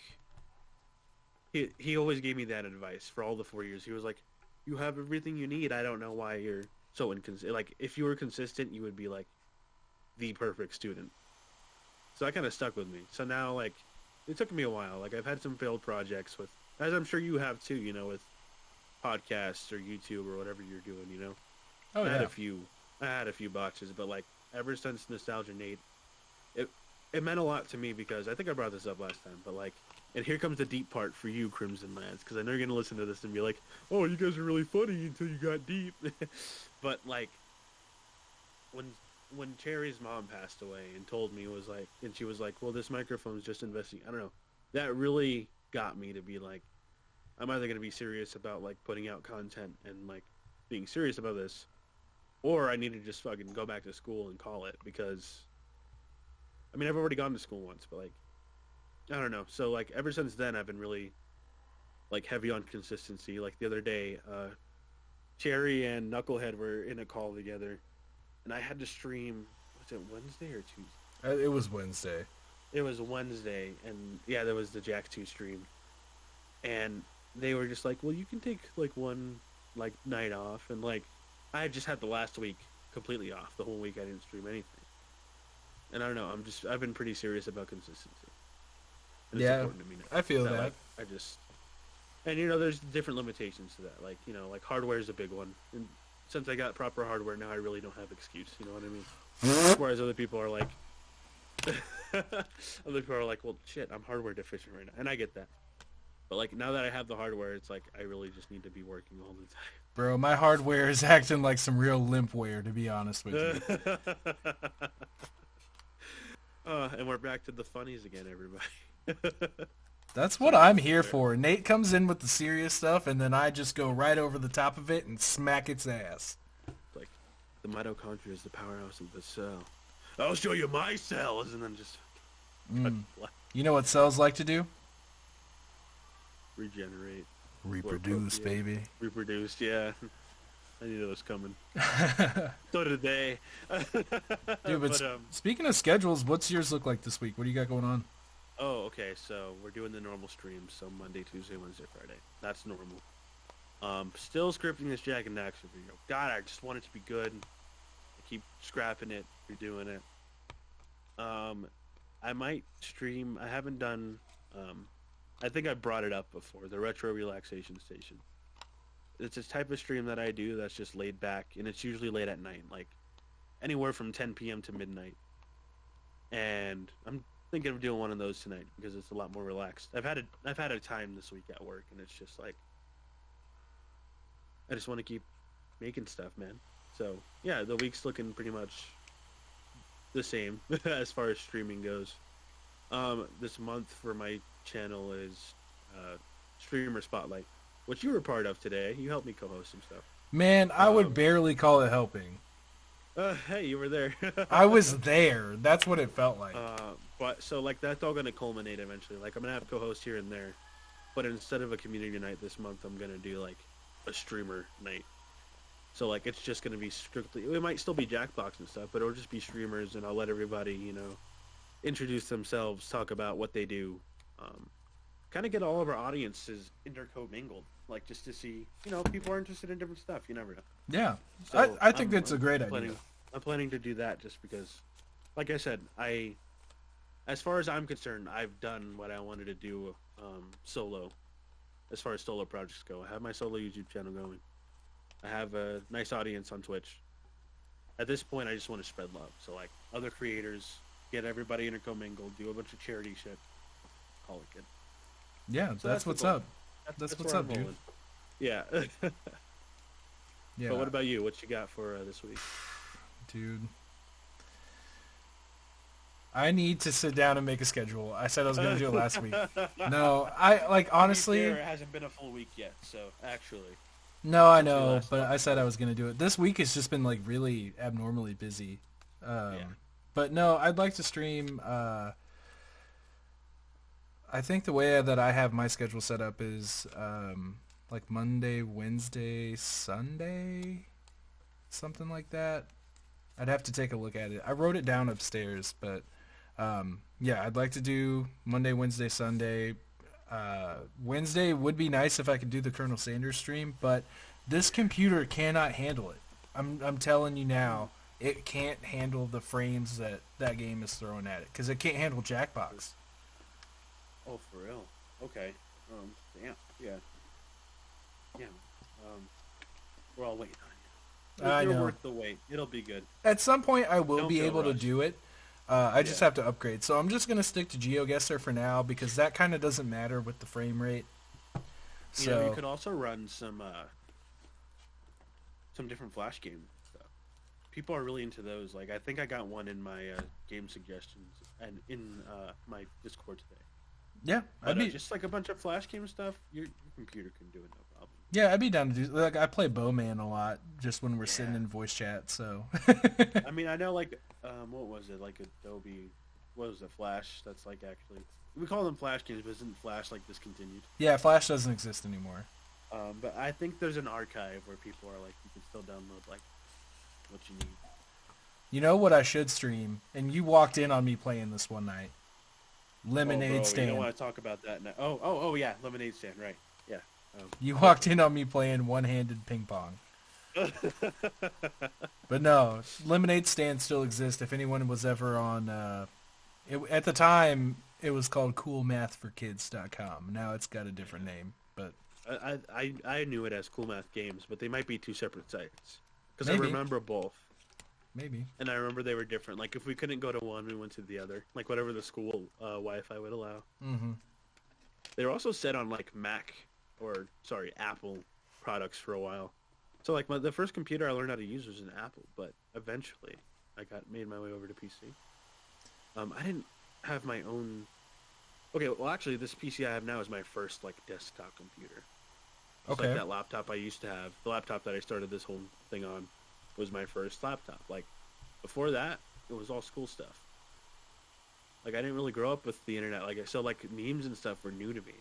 he always gave me that advice for all the 4 years. He was like, you have everything you need. I don't know why you're so inconsistent. Like, if you were consistent, you would be like the perfect student. So that kind of stuck with me. So now, like, it took me a while. Like, I've had some failed projects with, as I'm sure you have too, you know, with podcasts or YouTube or whatever you're doing, you know. Oh, I had a few botches, but like ever since Nostalgia Nate, it meant a lot to me because I think I brought this up last time, but like, and here comes the deep part for you, Crimson Lads, because I know you're gonna listen to this and be like, "Oh, you guys are really funny until you got deep." But like, when Cherry's mom passed away and told me, was like, and she was like, "Well, this microphone's just investing." I don't know. That really got me to be like, I'm either gonna be serious about like putting out content and like being serious about this, or I need to just fucking go back to school and call it, because I mean, I've already gone to school once, but like, I don't know. So like ever since then, I've been really like heavy on consistency. Like the other day, Cherry and Knucklehead were in a call together, and I had to stream. Was it Wednesday or Tuesday? It was Wednesday. It was Wednesday, and yeah, there was the Jack 2 stream, and they were just like, "Well, you can take like one like night off," and like I had just had the last week completely off. The whole week I didn't stream anything. And I don't know, I've been pretty serious about consistency. And it's Yeah, important to me now. I feel that. Like, I just, and you know, there's different limitations to that. Like, you know, like hardware is a big one. And since I got proper hardware now, I really don't have excuse. You know what I mean? Whereas other people are like, well, shit, I'm hardware deficient right now, and I get that. But like now that I have the hardware, it's like I really just need to be working all the time. Bro, my hardware is acting like some real limpware, to be honest with you. And we're back to the funnies again, everybody. That's what I'm here for. Nate comes in with the serious stuff, and then I just go right over the top of it and smack its ass. Like, the mitochondria is the powerhouse of the cell. I'll show you my cells, and then just... You know what cells like to do? Regenerate. Reproduce, baby. Reproduce, yeah. I knew it was coming. So did they. Dude, but speaking of schedules, what's yours look like this week? What do you got going on? Oh, okay, so we're doing the normal streams, so Monday, Tuesday, Wednesday, Friday. That's normal. Still scripting this Jack and Daxter video. God, I just want it to be good. I keep scrapping it, redoing it. I might stream, I haven't done, I think I brought it up before, the Retro Relaxation Station. It's a type of stream that I do that's just laid back, and it's usually late at night, like anywhere from 10 p.m. to midnight. And I'm thinking of doing one of those tonight because it's a lot more relaxed. I've had a time this week at work, and it's just like I just want to keep making stuff, man. So yeah, the week's looking pretty much the same as far as streaming goes. This month for my channel is Streamer Spotlight, which you were part of today. You helped me co-host some stuff. Man, I would barely call it helping. Hey, you were there. I was there. That's what it felt like. But so like that's all going to culminate eventually. Like I'm going to have co-hosts here and there, but instead of a community night this month, I'm going to do like a streamer night. So like it's just going to be strictly. It might still be Jackbox and stuff, but it'll just be streamers, and I'll let everybody, you know, introduce themselves, talk about what they do, kind of get all of our audiences intercommingled, like just to see, you know, people are interested in different stuff. You never know. Yeah, So I think that's a great idea. I'm planning to do that just because, like I said, as far as I'm concerned, I've done what I wanted to do solo, as far as solo projects go. I have my solo YouTube channel going. I have a nice audience on Twitch. At this point, I just want to spread love. So, like, other creators, get everybody intercommingled, do a bunch of charity shit, call it good. Yeah, So that's what's up. That's what's where up, I'm dude. rolling. Yeah. Yeah. But what about you? What you got for this week? Dude, I need to sit down and make a schedule. I said I was going to do it last week. No, I, like, honestly... To be fair, it hasn't been a full week yet, so, actually. No, I know, but I said I was going to do it. This week has just been, like, really abnormally busy. Yeah. But no, I'd like to stream... I think the way that I have my schedule set up is like Monday, Wednesday, Sunday, something like that. I'd have to take a look at it. I wrote it down upstairs, but yeah, I'd like to do Monday, Wednesday, Sunday. Wednesday would be nice if I could do the Colonel Sanders stream, but this computer cannot handle it. I'm telling you now, it can't handle the frames that game is throwing at it because it can't handle Jackbox. Oh, for real? Okay. Damn. Yeah. Yeah. We're all waiting on you. I You're know. worth the wait. It'll be good. At some point, I will Don't be feel able to rushed. do it. I just have to upgrade. So I'm just going to stick to GeoGuessr for now because that kind of doesn't matter with the frame rate. You know, you So could also run some different Flash game stuff. People are really into those. Like, I think I got one in my game suggestions and in my Discord today. yeah, But, just like a bunch of Flash game stuff, your computer can do it, no problem. I'd be down to do. Like I play Bowman a lot just when we're sitting Yeah. in voice chat. So I mean, I know like what was it, like Adobe? What was it, Flash? That's like actually we call them Flash games, but isn't Flash like discontinued? yeah, Flash doesn't exist anymore. But I think there's an archive where people are like, you can still download like what you need. You know what I should stream? And you walked in on me playing this one night. Lemonade bro, Stand. You don't want to talk about that now. Oh yeah, Lemonade Stand, right? Yeah. You walked in on me playing one-handed ping pong. But no, Lemonade Stand still exists. If anyone was ever on, at the time, it was called coolmathforkids.com. Now it's got a different name, but I knew it as Cool Math Games, but they might be two separate sites. Because I Maybe. remember both. Maybe. And I remember they were different. Like, if we couldn't go to one, we went to the other. Like, whatever the school Wi-Fi would allow. Mm-hmm. They were also set on, like, Apple products for a while. So, like, the first computer I learned how to use was an Apple, but eventually I made my way over to PC. I didn't have my own... Okay, well, actually, this PC I have now is my first, like, desktop computer. It's Okay. like that laptop I used to have. The laptop that I started this whole thing on was my first laptop. Like, before that, it was all school stuff. Like, I didn't really grow up with the internet. So, like, memes and stuff were new to me.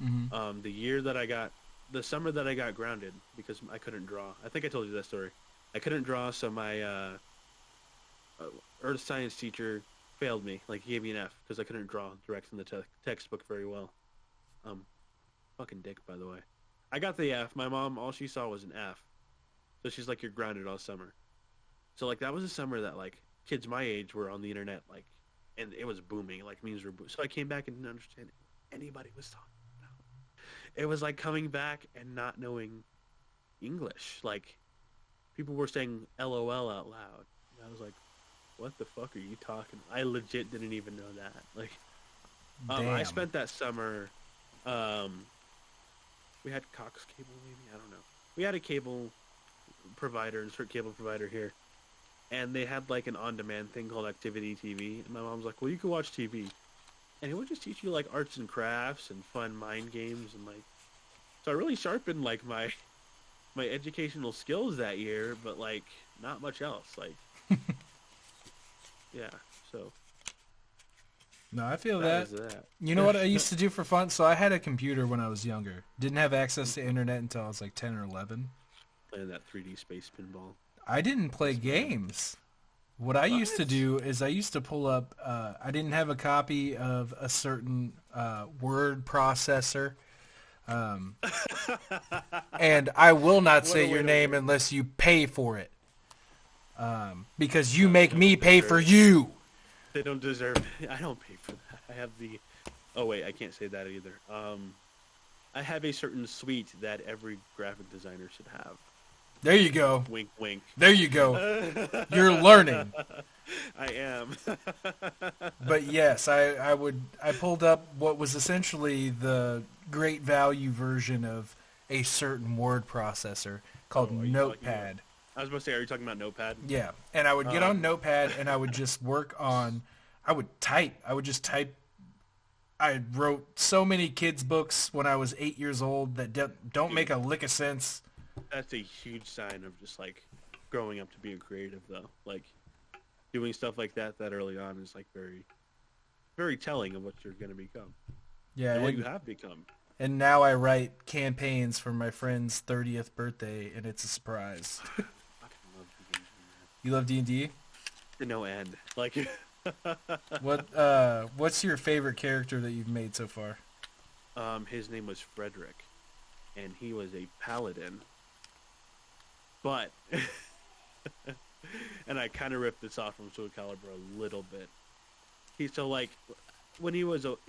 Mm-hmm. The summer that I got grounded, because I couldn't draw. I think I told you that story. I couldn't draw, so my earth science teacher failed me. Like, he gave me an F, because I couldn't draw direct in the textbook very well. Fucking dick, by the way. I got the F. My mom, all she saw was an F. So she's like, you're grounded all summer. So, like, that was a summer that, like, kids my age were on the internet, like, and it was booming. Like, memes were booming. So I came back and didn't understand what anybody was talking about. It was like coming back and not knowing English. Like, people were saying LOL out loud. And I was like, what the fuck are you talking? I legit didn't even know that. Like, I spent that summer, we had Cox cable, maybe? I don't know. We had a cable provider, insert cable provider here. And they had, like, an on-demand thing called Activity TV. And my mom's like, well, you can watch TV. And it would just teach you, like, arts and crafts and fun mind games. And, like, so I really sharpened, like, my educational skills that year. But, like, not much else. Like, yeah, so. No, I feel that. That. You know what I used to do for fun? So I had a computer when I was younger. Didn't have access to internet until I was like 10 or 11. Playing that 3D space pinball. I didn't play games. What I used to do is I used to pull up, I didn't have a copy of a certain word processor. And I will not say your name unless you pay for it. Because you make me pay for you. They don't deserve it. I don't pay for that. I have the... Oh, wait, I can't say that either. I have a certain suite that every graphic designer should have. There you go. Wink, wink. There you go. You're learning. I am. But yes, I pulled up what was essentially the great value version of a certain word processer called Notepad. I was about to say, are you talking about Notepad? Yeah, and I would get on Notepad and I would just work on, I would just type. I wrote so many kids' books when I was 8 years old that don't make a lick of sense. That's a huge sign of just, like, growing up to be a creative, though. Like, doing stuff like that early on is, like, very, very telling of what you're going to become. Yeah, and what you have become. And now I write campaigns for my friend's 30th birthday, and it's a surprise. You love D&D? To no end. Like, what's your favorite character that you've made so far? His name was Frederick, and he was a paladin. But, and I kind of ripped this off from Soul Calibur a little bit. When he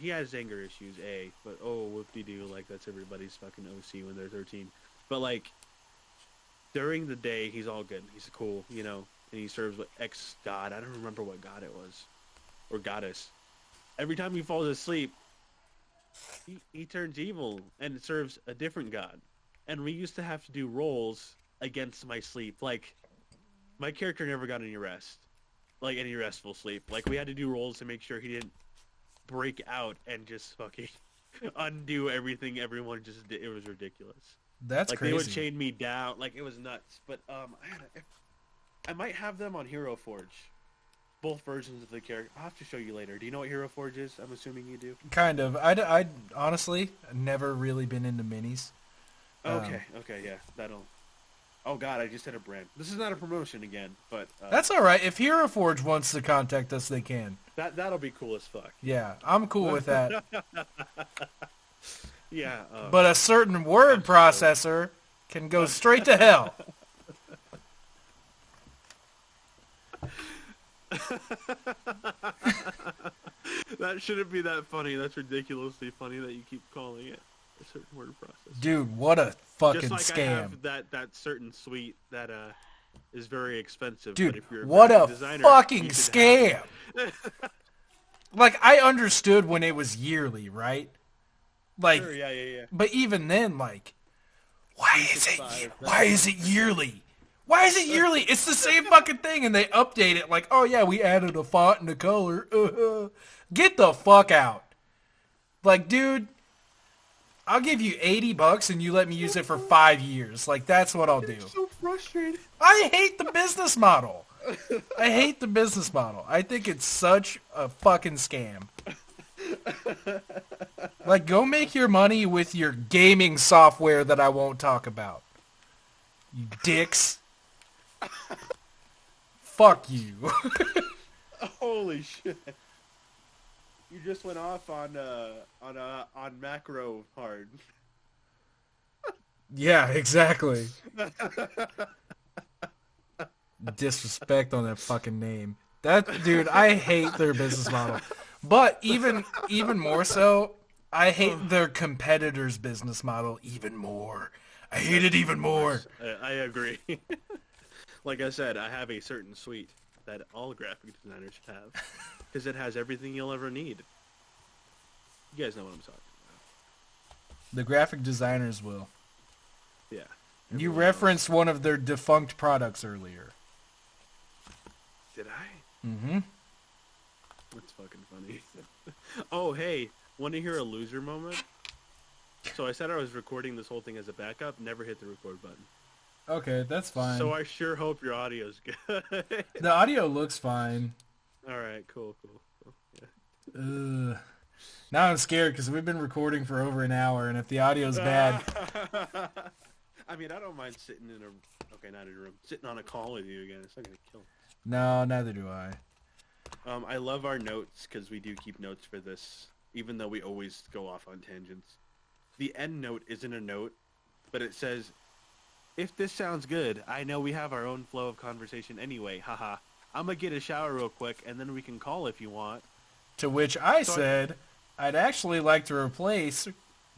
has anger issues, but whoop-de-doo, like, that's everybody's fucking OC when they're 13. But, like, during the day, he's all good. He's cool, you know, and he serves with X-God. I don't remember what god it was, or goddess. Every time he falls asleep, he turns evil and serves a different god. And we used to have to do rolls against my sleep. Like, my character never got any rest, like any restful sleep. Like, we had to do rolls to make sure he didn't break out and just fucking undo everything everyone just did. It was ridiculous. That's like, crazy. They would chain me down. Like, it was nuts. But I might have them on Hero Forge. Both versions of the character. I'll have to show you later. Do you know what Hero Forge is? I'm assuming you do. Kind of. I honestly never really been into minis. Okay, yeah. That'll... Oh, God, I just hit a brand. This is not a promotion again, but... That's all right. If Hero Forge wants to contact us, they can. That'll be cool as fuck. Yeah, I'm cool with that. Yeah. But a certain word processor can go straight to hell. That shouldn't be that funny. That's ridiculously funny that you keep calling it a certain word processor. Dude, what a fucking Just like scam. I have that certain suite that is very expensive. Dude, but if you're a what a designer, fucking you should scam. have Like, I understood when it was yearly, right? Like, Sure, yeah. But even then, like, why is it yearly? Why is it yearly? It's the same fucking thing, and they update it like, oh yeah, we added a font and a color. Get the fuck out. Like, dude, I'll give you $80 and you let me use it for 5 years. Like, that's what I'll do. I'm so frustrated. I hate the business model. I hate the business model. I think it's such a fucking scam. Like, go make your money with your gaming software that I won't talk about. You dicks. Fuck you. Holy shit! You just went off on macro hard. Yeah, exactly. Disrespect on that fucking name. That dude, I hate their business model. But even more so, I hate their competitors' business model even more. I hate it even more. I agree. Like I said, I have a certain suite that all graphic designers should have because it has everything you'll ever need. You guys know what I'm talking about. The graphic designers will. Yeah. You referenced one of their defunct products earlier. Did I? Mm-hmm. That's fucking funny. Oh, hey, want to hear a loser moment? So I said I was recording this whole thing as a backup, never hit the record button. Okay, that's fine. So I sure hope your audio's good. The audio looks fine. Alright, cool. Yeah. Now I'm scared because we've been recording for over an hour, and if the audio's bad... I mean, I don't mind sitting in a... Okay, not in a room. Sitting on a call with you again. It's not going to kill me. No, neither do I. I love our notes because we do keep notes for this, even though we always go off on tangents. The end note isn't a note, but it says, if this sounds good, I know we have our own flow of conversation anyway, haha. I'm going to get a shower real quick, and then we can call if you want. To which I said, I'd actually like to replace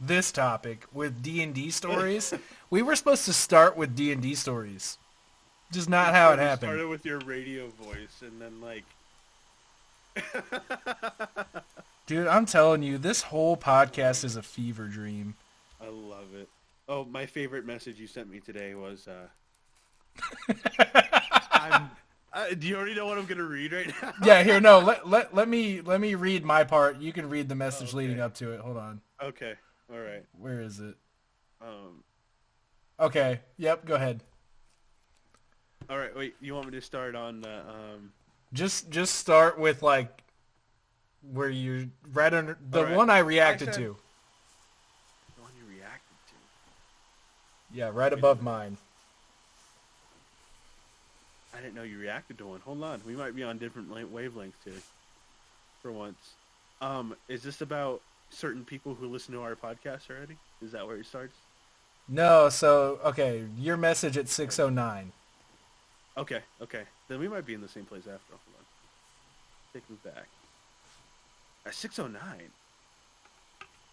this topic with D&D stories. We were supposed to start with D&D stories. Just not how it happened. Started with your radio voice, and then, like... Dude, I'm telling you, this whole podcast is a fever dream. I love it. Oh, my favorite message you sent me today was, do you already know what I'm gonna read right now? Yeah, here, no, let me read my part. You can read the message leading up to it. Hold on. Okay, all right. Where is it? Okay, yep, go ahead. All right, wait, you want me to start on, Just start with, like, where you right under the one I reacted to. The one you reacted to? Yeah, right above mine. I didn't know you reacted to one. Hold on, we might be on different wavelengths here. For once, is this about certain people who listen to our podcast already? Is that where it starts? No, so okay, your message at 6:09. Okay. Then we might be in the same place after. Hold on. Take me back. At 6:09.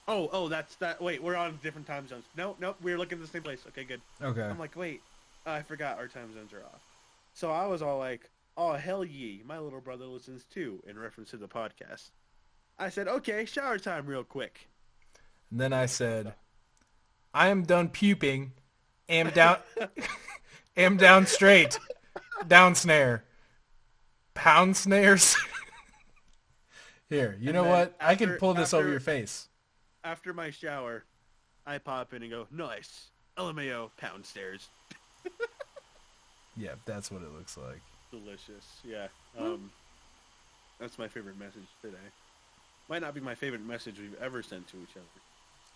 Oh, that's that. Wait, we're on different time zones. Nope, we're looking at the same place. Okay, good. Okay. I'm like, wait, I forgot our time zones are off. So I was all like, oh, hell ye, my little brother listens too, in reference to the podcast. I said, okay, shower time real quick. And then I said, I am done puping. Am down straight. Down snare. Pound snares. Here, you know what? I can pull this over your face. After my shower, I pop in and go, nice. LMAO, pound stairs. Yeah, that's what it looks like. Delicious, yeah. That's my favorite message today. Might not be my favorite message we've ever sent to each other.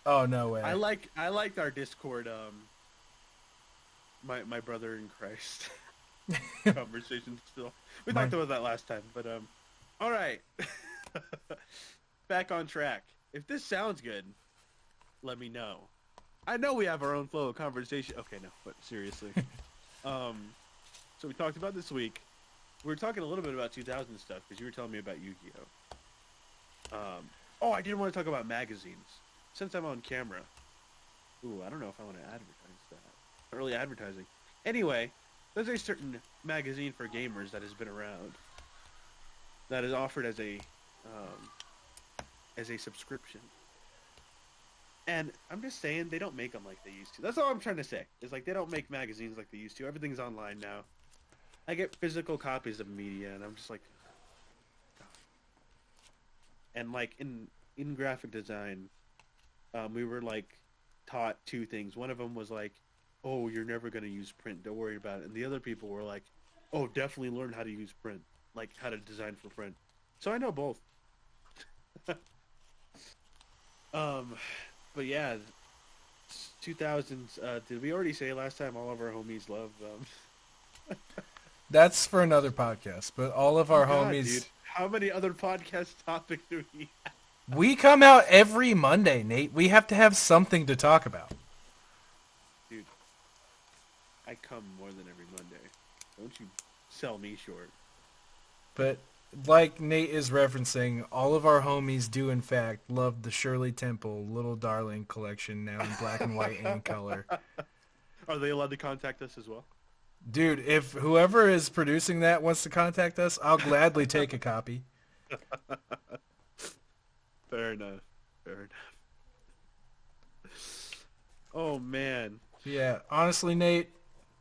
Oh, no way. I liked our Discord, my brother in Christ conversation still. We talked about that last time, but all right. Back on track. If this sounds good, let me know. I know we have our own flow of conversation. Okay, no, but seriously. So we talked about this week. We were talking a little bit about 2000 stuff because you were telling me about YuGiOh. Oh, I didn't want to talk about magazines. Since I'm on camera. Ooh, I don't know if I want to advertise that. Not really advertising. Anyway, there's a certain magazine for gamers that has been around. That is offered as a subscription. And I'm just saying, they don't make them like they used to. That's all I'm trying to say. It's like, they don't make magazines like they used to. Everything's online now. I get physical copies of media, and I'm just like... And, like, in graphic design, we were, like, taught two things. One of them was, like, oh, you're never going to use print. Don't worry about it. And the other people were like, oh, definitely learn how to use print. Like, how to design for print. So I know both. But yeah, 2000s. Did we already say last time all of our homies love? That's for another podcast. But all of our God, homies. dude. How many other podcast topics do we have? We come out every Monday, Nate. We have to have something to talk about. Dude, I come more than every Monday. Don't you sell me short. But like Nate is referencing, all of our homies do in fact love the Shirley Temple Little Darling collection now in black and white and color. Are they allowed to contact us as well? Dude, if whoever is producing that wants to contact us, I'll gladly take a copy. Fair enough. Oh, man. Yeah, honestly, Nate,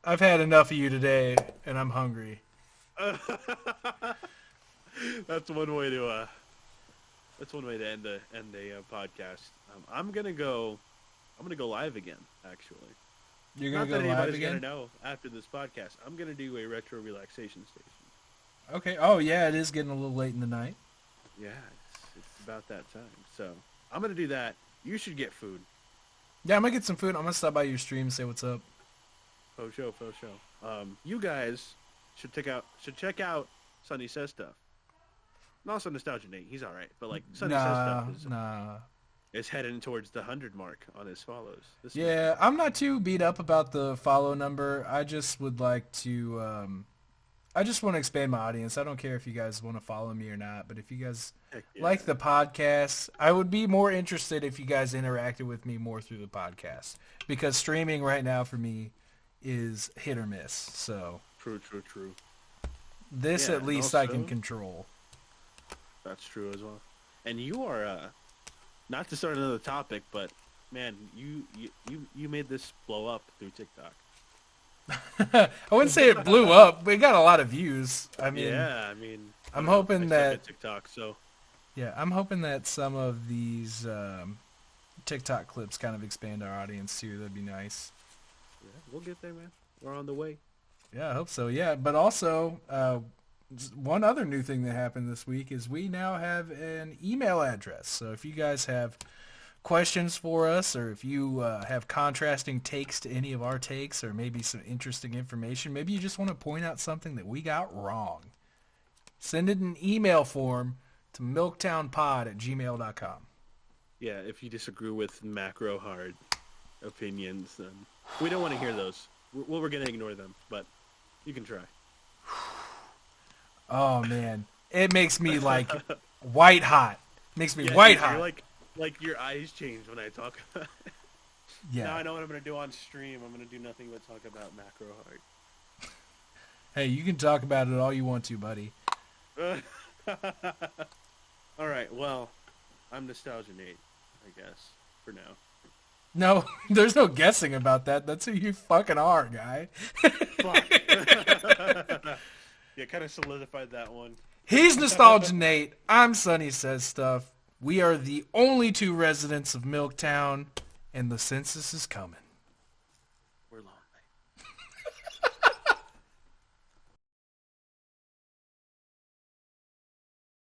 I've had enough of you today, and I'm hungry. That's one way to end a podcast. I'm gonna go live again. Actually, You're gonna not go that live anybody's again? gonna know after this podcast. I'm gonna do a retro relaxation station. Okay. Oh yeah, it is getting a little late in the night. Yeah, it's about that time. So I'm gonna do that. You should get food. Yeah, I'm gonna get some food. I'm gonna stop by your stream, say what's up. Faux show. You guys should check out Sonny Says Stuff. And also Nostalgia Nate, he's all right, but like Sonny Says Stuff is heading towards the 100 mark on his follows. Yeah, I'm not too beat up about the follow number. I just would like to. I just want to expand my audience. I don't care if you guys want to follow me or not, but if you guys like the podcast, I would be more interested if you guys interacted with me more through the podcast, because streaming right now for me is hit or miss. So True. This at least I can control. That's true as well. And you are, not to start another topic, but man, you made this blow up through TikTok. I wouldn't say it blew up. We got a lot of views. I'm hoping that TikTok. So yeah, I'm hoping that some of these TikTok clips kind of expand our audience too. That'd be nice. Yeah, we'll get there, man. We're on the way. Yeah, I hope so. Yeah, but also one other new thing that happened this week is we now have an email address. So if you guys have questions for us, or if you have contrasting takes to any of our takes, or maybe some interesting information, maybe you just want to point out something that we got wrong, send it in email form to milktownpod@gmail.com. Yeah, if you disagree with macro hard opinions, then we don't want to hear those. We're going to ignore them, but you can try. Oh, man. It makes me, like, white hot. Makes me white hot. Like your eyes change when I talk about it. Yeah. Now I know what I'm going to do on stream. I'm going to do nothing but talk about macro hard. Hey, you can talk about it all you want to, buddy. All right, well, I'm Nostalgia Nate, I guess, for now. No, there's no guessing about that. That's who you fucking are, guy. Fuck. Yeah, kind of solidified that one. He's Nostalgia Nate. I'm Sonny Says Stuff. We are the only two residents of Milktown, and the census is coming.